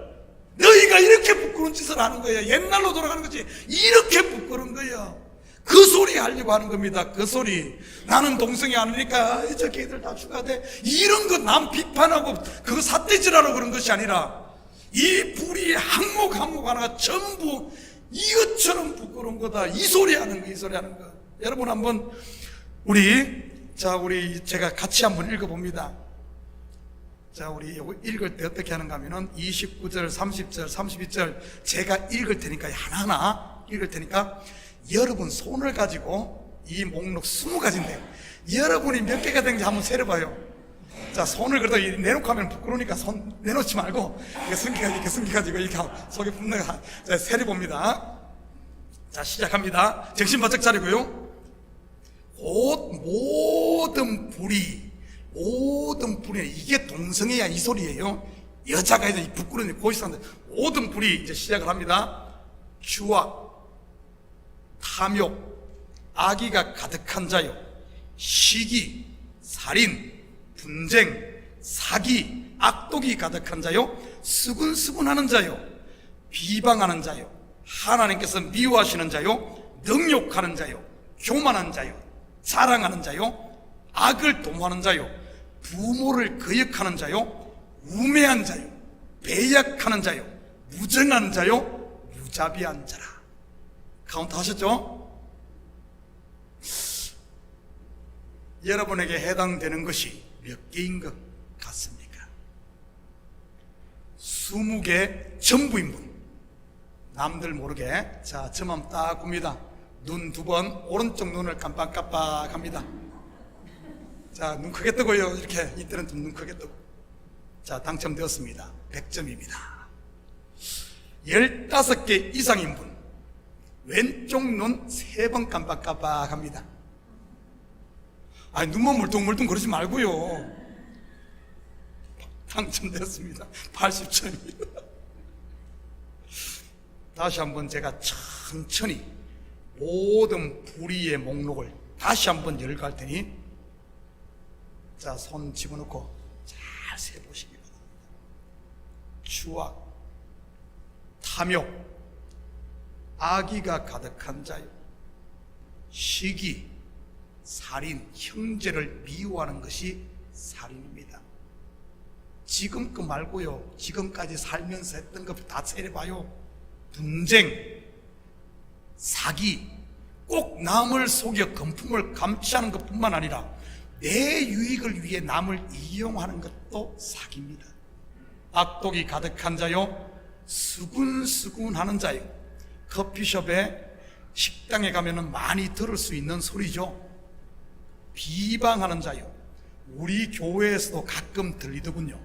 너희가 이렇게 부끄러운 짓을 하는 거야. 옛날로 돌아가는 거지. 이렇게 부끄러운 거야. 그 소리 하려고 하는 겁니다. 그 소리. 나는 동성애 아니니까 저 걔들 다 죽어야 돼. 이런 거 남 비판하고 그거 삿대질하라고 그런 것이 아니라 이 불이 항목 항목 하나가 전부 이것처럼 부끄러운 거다. 이 소리 하는 거, 이 소리 하는 거. 여러분 한번 우리 제가 같이 한번 읽어봅니다. 자, 우리 이거 읽을 때 어떻게 하는가 하면은 29절, 30절, 32절 제가 읽을 테니까 하나하나 읽을 테니까 여러분 손을 가지고 이 목록 20가지인데 여러분이 몇 개가 되는지 한번 세려봐요. 자, 손을 그래도 내놓고 하면 부끄러우니까 손 내놓지 말고 이렇게 숨겨가지고 이렇게 속에 붙는 거. 자, 세려봅니다. 자, 시작합니다. 정신 바짝 차리고요. 곧 모든 불이 이게 동성애야 이 소리예요. 여자가 이제 부끄러운 고시사인데 모든 불이 이제 시작을 합니다. 추악, 탐욕, 악의가 가득한 자요, 시기, 살인, 분쟁, 사기, 악독이 가득한 자요, 수군수군하는 자요, 비방하는 자요, 하나님께서 미워하시는 자요, 능욕하는 자요, 교만한 자요, 자랑하는 자요, 악을 도모하는 자요, 부모를 거역하는 자요, 우매한 자요, 배약하는 자요, 무정한 자요, 무자비한 자라. 카운트 하셨죠? 여러분에게 해당되는 것이 몇 개인 것 같습니까? 20개 전부인 분. 남들 모르게. 자, 저만 딱 봅니다. 눈 2번, 오른쪽 눈을 깜빡깜빡 합니다. 자, 눈 크게 뜨고요. 이렇게 이때는 좀 눈 크게 뜨고. 자, 당첨되었습니다. 100점입니다. 15개 이상인 분, 왼쪽 눈 3번 깜빡깜빡 합니다. 아니, 눈만 물뚱물뚱 그러지 말고요. 당첨되었습니다. 80점입니다. 다시 한번 제가 천천히 모든 불의의 목록을 다시 한번 열갈 테니, 자, 손 집어넣고 잘 세보시기 바랍니다. 추악, 탐욕, 악의가 가득한 자요, 시기, 살인, 형제를 미워하는 것이 살인입니다. 지금 거 말고요, 지금까지 살면서 했던 것 다 세려봐요. 분쟁, 사기, 꼭 남을 속여 금품을 감취하는 것뿐만 아니라 내 유익을 위해 남을 이용하는 것도 사기입니다. 악독이 가득한 자요, 수군수군하는 자요. 커피숍에 식당에 가면 많이 들을 수 있는 소리죠. 비방하는 자요, 우리 교회에서도 가끔 들리더군요.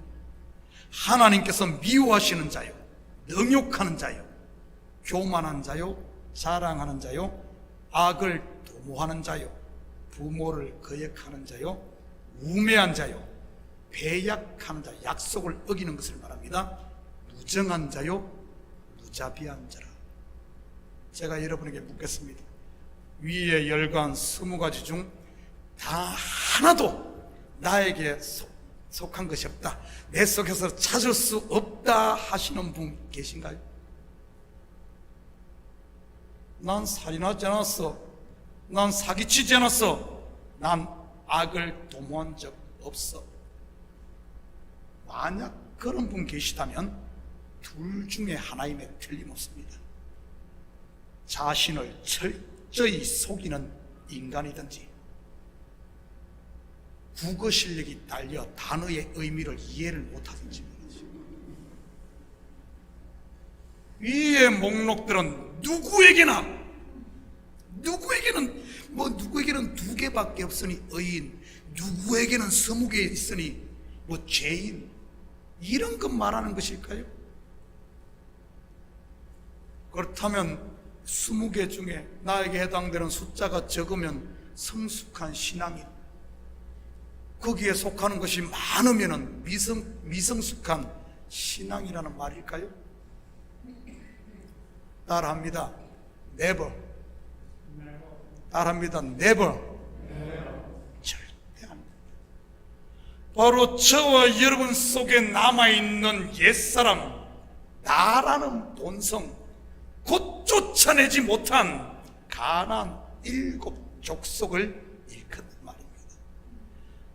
하나님께서 미워하시는 자요, 능욕하는 자요, 교만한 자요, 자랑하는 자요, 악을 도모하는 자요, 부모를 거역하는 자요, 우매한 자요, 배약하는 자, 약속을 어기는 것을 말합니다. 무정한 자요, 무자비한 자라. 제가 여러분에게 묻겠습니다. 위에 열간 20가지 중 다 하나도 나에게 속한 것이 없다, 내 속에서 찾을 수 없다 하시는 분 계신가요? 난 살인하지 않았어, 난 사기치지 않았어, 난 악을 도모한 적 없어. 만약 그런 분 계시다면 둘 중에 하나임에 틀림없습니다. 자신을 철저히 속이는 인간이든지 국어 실력이 딸려 단어의 의미를 이해를 못하든지 말이죠. 위의 목록들은 누구에게는 두 개밖에 없으니 의인, 누구에게는 20개 있으니 죄인, 이런 것 말하는 것일까요? 그렇다면 20개 중에 나에게 해당되는 숫자가 적으면 성숙한 신앙이, 거기에 속하는 것이 많으면 미성숙한 신앙이라는 말일까요? 따라합니다. never. 따라합니다. never. 절대 안 됩니다. 바로 저와 여러분 속에 남아있는 옛사람, 나라는 본성, 곧 쫓아내지 못한 가난 7 족속을 일컫는 말입니다.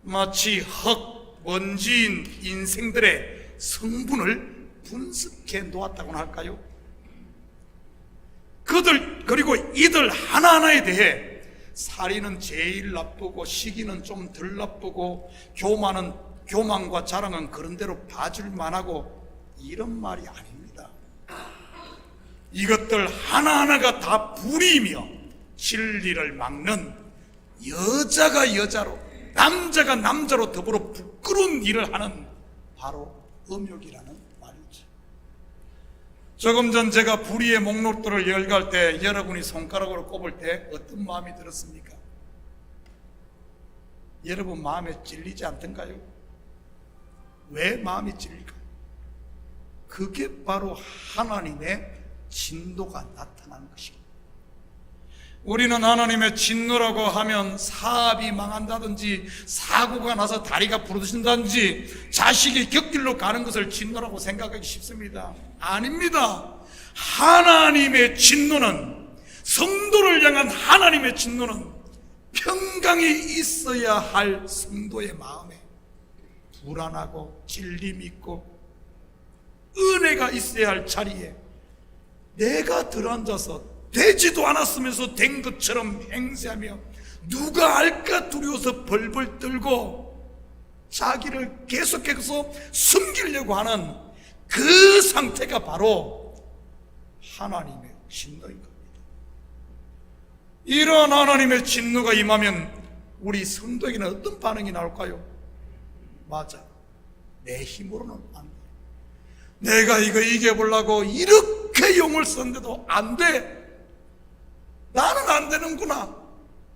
마치 흙, 먼지인 인생들의 성분을 분석해 놓았다고나 할까요? 그리고 이들 하나하나에 대해 살인은 제일 나쁘고 시기는 좀 덜 나쁘고 교만과 자랑은 그런 대로 봐줄 만하고, 이런 말이 아닙니다. 이것들 하나하나가 다 불이며 진리를 막는, 여자가 여자로 남자가 남자로 더불어 부끄러운 일을 하는 바로 음욕이라는 말이죠. 조금 전 제가 불의의 목록들을 열갈 때 여러분이 손가락으로 꼽을 때 어떤 마음이 들었습니까? 여러분 마음에 찔리지 않던가요? 왜 마음이 찔릴까요? 그게 바로 하나님의 진노가 나타나는 것입니다. 우리는 하나님의 진노라고 하면 사업이 망한다든지 사고가 나서 다리가 부러진다든지 자식이 격길로 가는 것을 진노라고 생각하기 쉽습니다. 아닙니다. 하나님의 진노는, 성도를 향한 하나님의 진노는 평강이 있어야 할 성도의 마음에 불안하고 찔림이 있고 은혜가 있어야 할 자리에 내가 들어앉아서 되지도 않았으면서 된 것처럼 행세하며 누가 알까 두려워서 벌벌 떨고 자기를 계속해서 숨기려고 하는 그 상태가 바로 하나님의 진노인 겁니다. 이러한 하나님의 진노가 임하면 우리 성도에게는 어떤 반응이 나올까요? 맞아, 내 힘으로는 안 돼. 내가 이거 이겨보려고 이렇게 용을 썼는데도 안 돼. 나는 안 되는구나.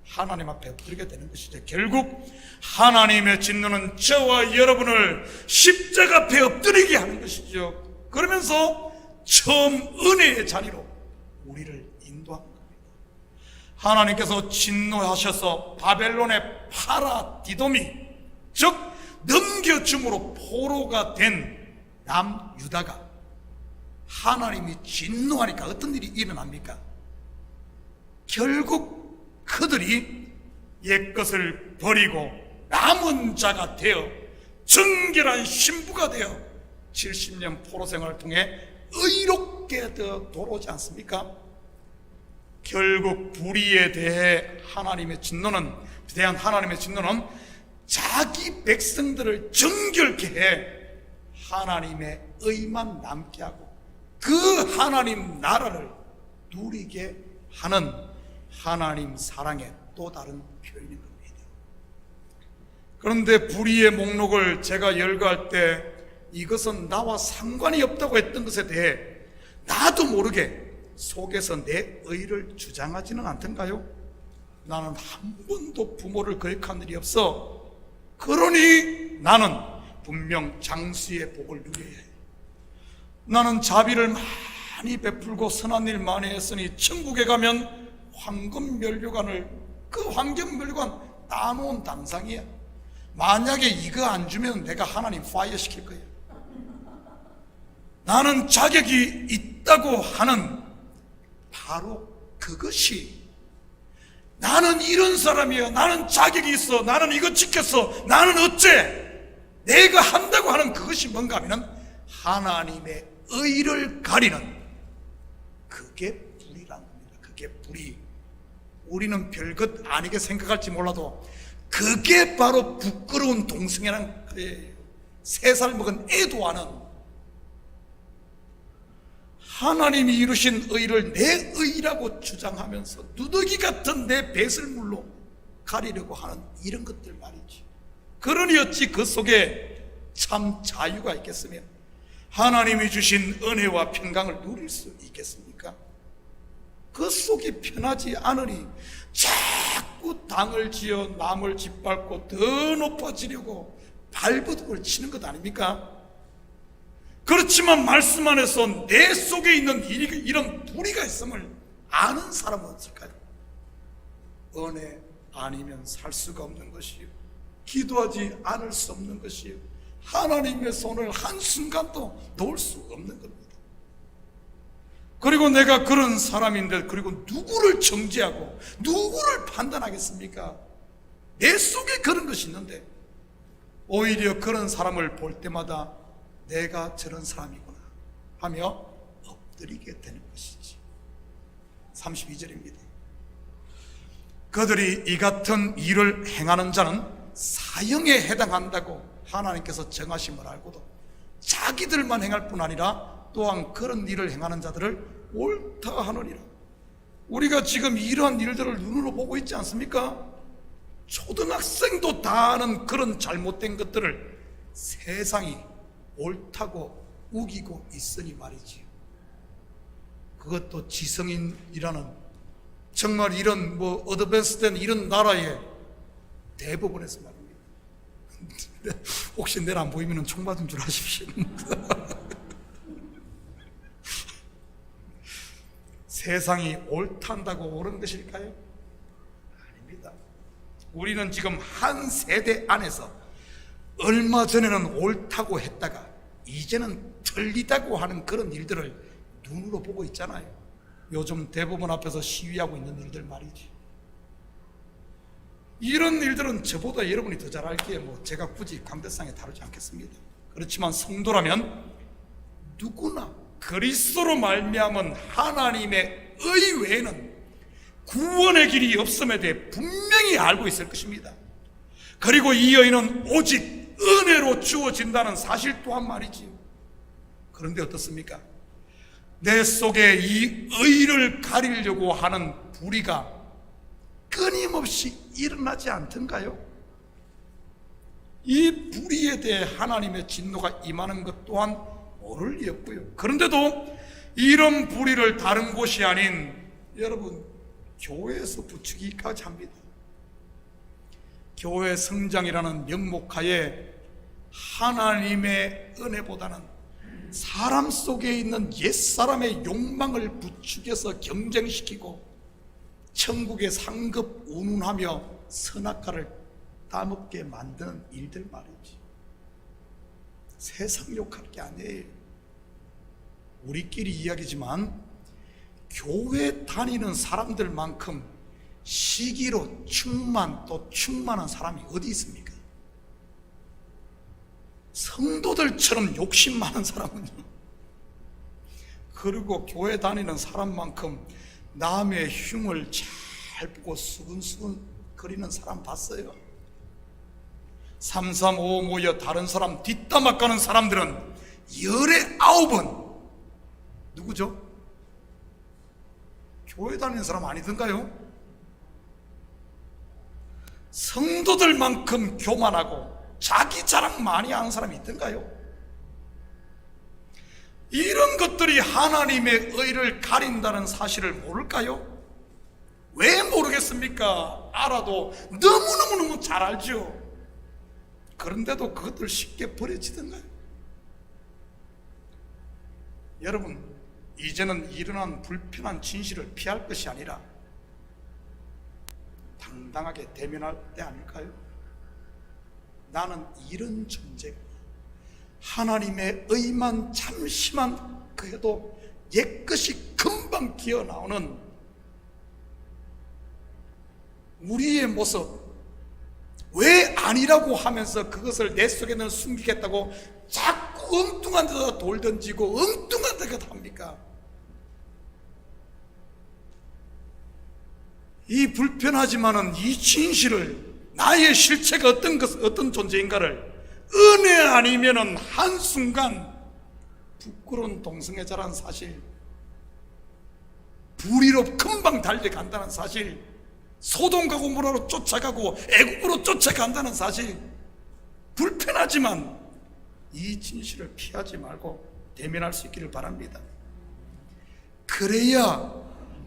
하나님 앞에 엎드리게 되는 것이죠. 결국 하나님의 진노는 저와 여러분을 십자가 앞에 엎드리게 하는 것이죠. 그러면서 처음 은혜의 자리로 우리를 인도하는 겁니다. 하나님께서 진노하셔서 바벨론의 파라디돔이, 즉 넘겨줌으로 포로가 된 남유다가 하나님이 진노하니까 어떤 일이 일어납니까? 결국 그들이 옛것을 버리고 남은 자가 되어 정결한 신부가 되어 70년 포로 생활을 통해 의롭게 돌아오지 않습니까? 결국 불의에 대한 하나님의 진노는 자기 백성들을 정결케 해 하나님의 의만 남게 하고 그 하나님 나라를 누리게 하는 하나님 사랑의 또 다른 표현인 겁니다. 그런데 불의의 목록을 제가 열거할 때 이것은 나와 상관이 없다고 했던 것에 대해 나도 모르게 속에서 내 의를 주장하지는 않던가요? 나는 한 번도 부모를 거역한 일이 없어. 그러니 나는 분명 장수의 복을 누려야 해. 나는 자비를 많이 베풀고 선한 일 많이 했으니 천국에 가면 황금면류관을, 그 황금면류관 따놓은 당상이야. 만약에 이거 안 주면 내가 하나님 파이어 시킬 거야. 나는 자격이 있다고 하는 바로 그것이, 나는 이런 사람이야, 나는 자격이 있어, 나는 이거 지켰어, 나는 어째, 내가 한다고 하는 그것이 뭔가 하면 하나님의 의를 가리는, 그게 불의라는 겁니다. 그게 불의. 우리는 별것 아니게 생각할지 몰라도 그게 바로 부끄러운 동성애란 거예요. 3살 먹은 애도 아는, 하나님이 이루신 의를 내 의라고 주장하면서 누더기 같은 내 배설물로 가리려고 하는 이런 것들 말이지. 그러니 어찌 그 속에 참 자유가 있겠으며 하나님이 주신 은혜와 평강을 누릴 수 있겠습니까? 그 속이 편하지 않으니 자꾸 당을 지어 남을 짓밟고 더 높아지려고 발버둥을 치는 것 아닙니까? 그렇지만 말씀 안에서 내 속에 있는 이런 불의가 있음을 아는 사람은 없을까요? 은혜 아니면 살 수가 없는 것이요, 기도하지 않을 수 없는 것이요, 하나님의 손을 한순간도 놓을 수 없는 겁니다. 그리고 내가 그런 사람인데, 그리고 누구를 정죄하고 누구를 판단하겠습니까? 내 속에 그런 것이 있는데 오히려 그런 사람을 볼 때마다 내가 저런 사람이구나 하며 엎드리게 되는 것이지. 32절입니다. 그들이 이 같은 일을 행하는 자는 사형에 해당한다고 하나님께서 정하심을 알고도 자기들만 행할 뿐 아니라 또한 그런 일을 행하는 자들을 옳다 하느니라. 우리가 지금 이러한 일들을 눈으로 보고 있지 않습니까? 초등학생도 다 아는 그런 잘못된 것들을 세상이 옳다고 우기고 있으니 말이지요. 그것도 지성인이라는 정말 이런 어드밴스된 이런 나라의 대부분에서 말입니다. 혹시 내일 안 보이면 총 맞은 줄 아십시오. 세상이 옳단다고 옳은 것일까요? 아닙니다. 우리는 지금 한 세대 안에서 얼마 전에는 옳다고 했다가 이제는 틀리다고 하는 그런 일들을 눈으로 보고 있잖아요. 요즘 대법원 앞에서 시위하고 있는 일들 말이지. 이런 일들은 저보다 여러분이 더 잘 알기에 제가 굳이 강대상에 다루지 않겠습니다. 그렇지만 성도라면 누구나 그리스도로 말미암은 하나님의 의 외에는 구원의 길이 없음에 대해 분명히 알고 있을 것입니다. 그리고 이 의는 오직 은혜로 주어진다는 사실 또한 말이지요. 그런데 어떻습니까? 내 속에 이 의를 가리려고 하는 불의가 끊임없이 일어나지 않던가요? 이 불의에 대해 하나님의 진노가 임하는 것 또한 모를 리 없고요. 그런데도 이런 불의를 다른 곳이 아닌 여러분 교회에서 부추기까지 합니다. 교회 성장이라는 명목하에 하나님의 은혜보다는 사람 속에 있는 옛사람의 욕망을 부추겨서 경쟁시키고 천국의 상급 운운하며 선악과를 따먹게 만드는 일들 말이지. 세상 욕할 게 아니에요. 우리끼리 이야기지만 교회 다니는 사람들만큼 시기로 충만한 사람이 어디 있습니까? 성도들처럼 욕심 많은 사람은요. 그리고 교회 다니는 사람만큼 남의 흉을 잘 보고 수근수근 거리는 사람 봤어요? 335 모여 다른 사람 뒷담화 까는 사람들은 열에 9은 누구죠? 교회 다니는 사람 아니던가요? 성도들만큼 교만하고 자기 자랑 많이 하는 사람이 있던가요? 이런 것들이 하나님의 의를 가린다는 사실을 모를까요? 왜 모르겠습니까? 알아도 너무너무 잘 알죠. 그런데도 그것들 쉽게 버려지던가요? 여러분, 이제는 일어난 불편한 진실을 피할 것이 아니라 당당하게 대면할 때 아닐까요? 나는 이런 존재가 하나님의 의만 잠시만 그래도 옛것이 금방 기어나오는 우리의 모습, 왜 아니라고 하면서 그것을 내 속에는 숨기겠다고 자꾸 엉뚱한 데다 돌 던지고 엉뚱한 데다 합니까? 이 불편하지만은 이 진실을, 나의 실체가 어떤 존재인가를 은혜 아니면은 한순간 부끄러운 동성애 자라는 사실, 불의로 금방 달려간다는 사실, 소돔과 고모라로 쫓아가고 애국으로 쫓아간다는 사실, 불편하지만 이 진실을 피하지 말고 대면할 수 있기를 바랍니다. 그래야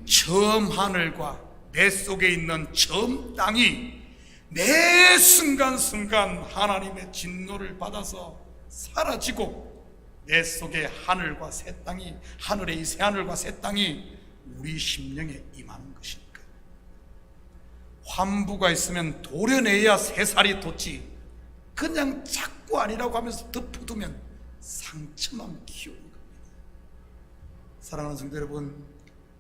처음 하늘과 내 속에 있는 처음 땅이 매 순간순간 하나님의 진노를 받아서 사라지고 내 속에 하늘과 새 땅이, 하늘의 이 새하늘과 새 땅이 우리 심령에 임하는 것이니까. 환부가 있으면 도려내야 새 살이 돋지, 그냥 자꾸 아니라고 하면서 덮어두면 상처만 키우는 겁니다. 사랑하는 성도 여러분,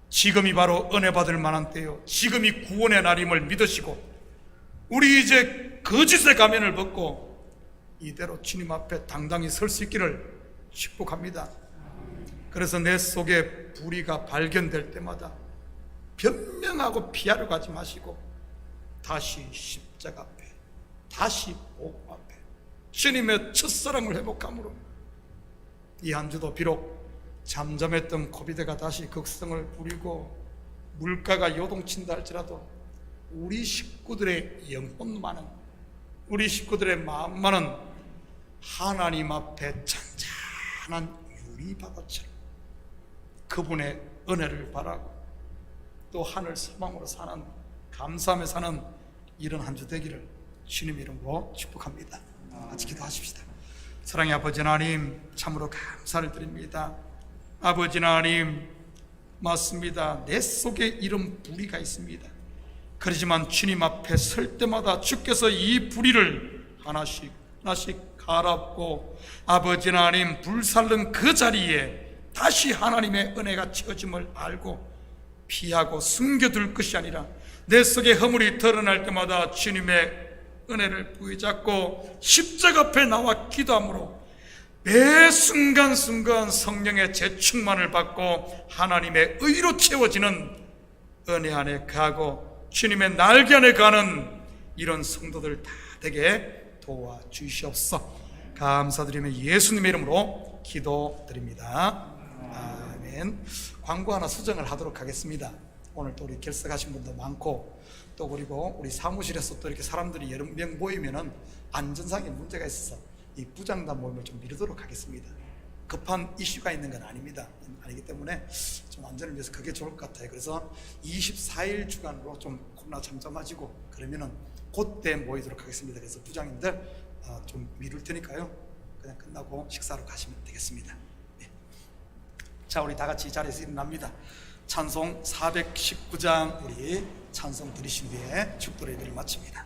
지금이 바로 은혜 받을 만한 때요, 지금이 구원의 날임을 믿으시고 우리 이제 거짓의 가면을 벗고 이대로 주님 앞에 당당히 설 수 있기를 축복합니다. 그래서 내 속에 불의가 발견될 때마다 변명하고 피하려고 하지 마시고 다시 십자가 앞에, 다시 복음 앞에 주님의 첫사랑을 회복함으로 이 한 주도 비록 잠잠했던 코비드가 다시 극성을 부리고 물가가 요동친다 할지라도 우리 식구들의 영혼만은, 우리 식구들의 마음만은 하나님 앞에 잔잔한 유리바다처럼 그분의 은혜를 바라고 또 하늘 소망으로 사는, 감사하며 사는 이런 한 주 되기를 주님 이름으로 축복합니다. 같이 기도하십시다. 사랑의 아버지 하나님, 참으로 감사를 드립니다. 아버지 하나님, 맞습니다. 내 속에 이런 불의가 있습니다. 그렇지만 주님 앞에 설 때마다 주께서 이 불의를 하나씩 하나씩 갈아엎고 아버지 하나님 불살른 그 자리에 다시 하나님의 은혜가 채워짐을 알고 피하고 숨겨둘 것이 아니라 내 속에 허물이 드러날 때마다 주님의 은혜를 부여잡고 십자가 앞에 나와 기도함으로 매 순간순간 성령의 재충만을 받고 하나님의 의로 채워지는 은혜 안에 가고 주님의 날개 안에 가는 이런 성도들 다 되게 도와주시옵소서. 감사드리며 예수님의 이름으로 기도드립니다. 아멘. 광고 하나 수정을 하도록 하겠습니다. 오늘 또 우리 결석하신 분도 많고 또 그리고 우리 사무실에서 또 이렇게 사람들이 여러 명 모이면은 안전상의 문제가 있어서 이 부장단 모임을 좀 미루도록 하겠습니다. 급한 이슈가 있는 건 아니기 때문에 좀 안전을 위해서 그게 좋을 것 같아요. 그래서 24일 주간으로 좀 코로나 잠잠해지고 그러면은 그때 모이도록 하겠습니다. 그래서 부장님들 좀 미룰 테니까요, 그냥 끝나고 식사로 가시면 되겠습니다. 네. 자, 우리 다 같이 이 자리에서 일어납니다. 찬송 419장 우리 찬송 드리신 뒤에 축도 예배를 마칩니다.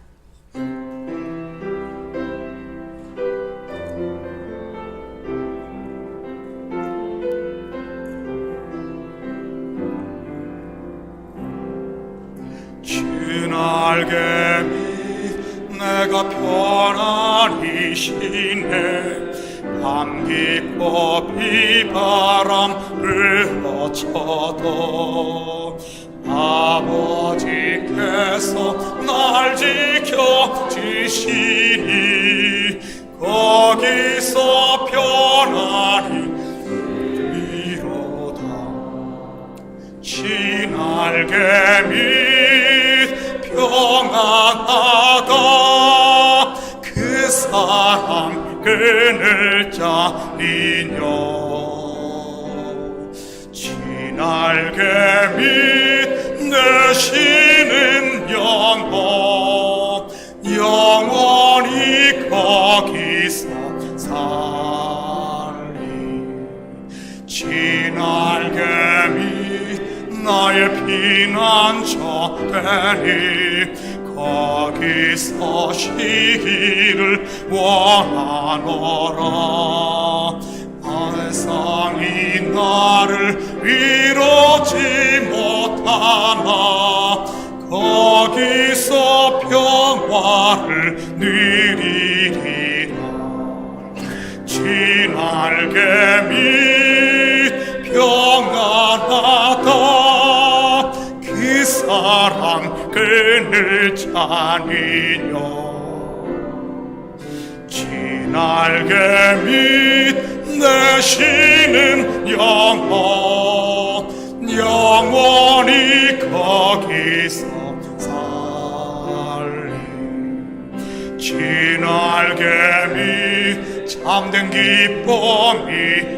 주 날개 밑 내가 편안히 쉬네 밤 깊고 비바람을 거쳐도 아버지께서 날 지켜주시니 거기서 편안히 미로다. 지 날개 밑 평안하다. 그 사랑 끈을 짜리뇨. 지 날개 밑 내쉬는 영원히 거기서 살리. 지 날개 밑 나의 피난처 되니 거기서 쉬기를 원하노라. 세상이 나를 위로지 못하나 거기서 평화를 누리리라. 지 날개 밑 평안하다. 그 사랑 끈을 짜니뇨. 지 날개 밑 내쉬는 영원히 거기서 살리. 지 날개 밑 참된 기쁨이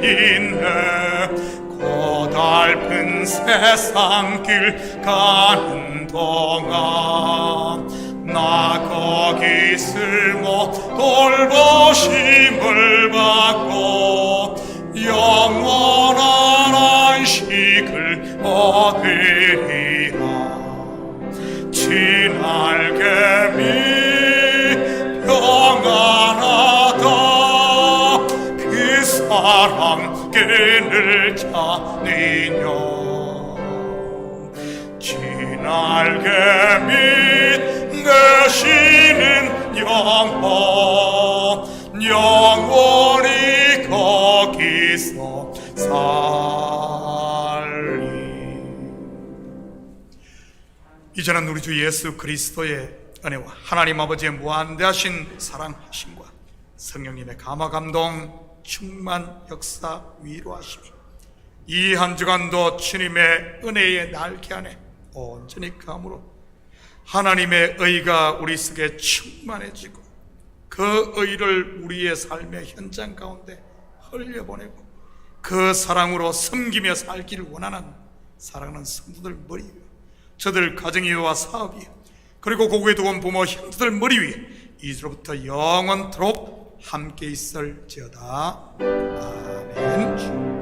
있네. 고달픈 세상 길 가는 동안 나 거기 쓸모 돌보심을 받고 영원한 안식을 얻으리라. 지날개미 평안하다 그 사랑 끈을 찾으며 지날개미 되시는 영원히 거기서 살리. 이제는 우리 주 예수 그리스도의 은혜와 하나님 아버지의 무한대하신 사랑하심과 성령님의 감화 감동 충만 역사 위로하심이 이 한 주간도 주님의 은혜의 날개 안에 온전히 감으로 하나님의 의가 우리 속에 충만해지고 그 의를 우리의 삶의 현장 가운데 흘려보내고 그 사랑으로 섬기며 살기를 원하는 사랑하는 성도들 머리 위에 저들 가정이와 사업이 그리고 고국에 두고 부모 형제들 머리 위에 이제로부터 영원토록 함께 있을지어다. 아멘.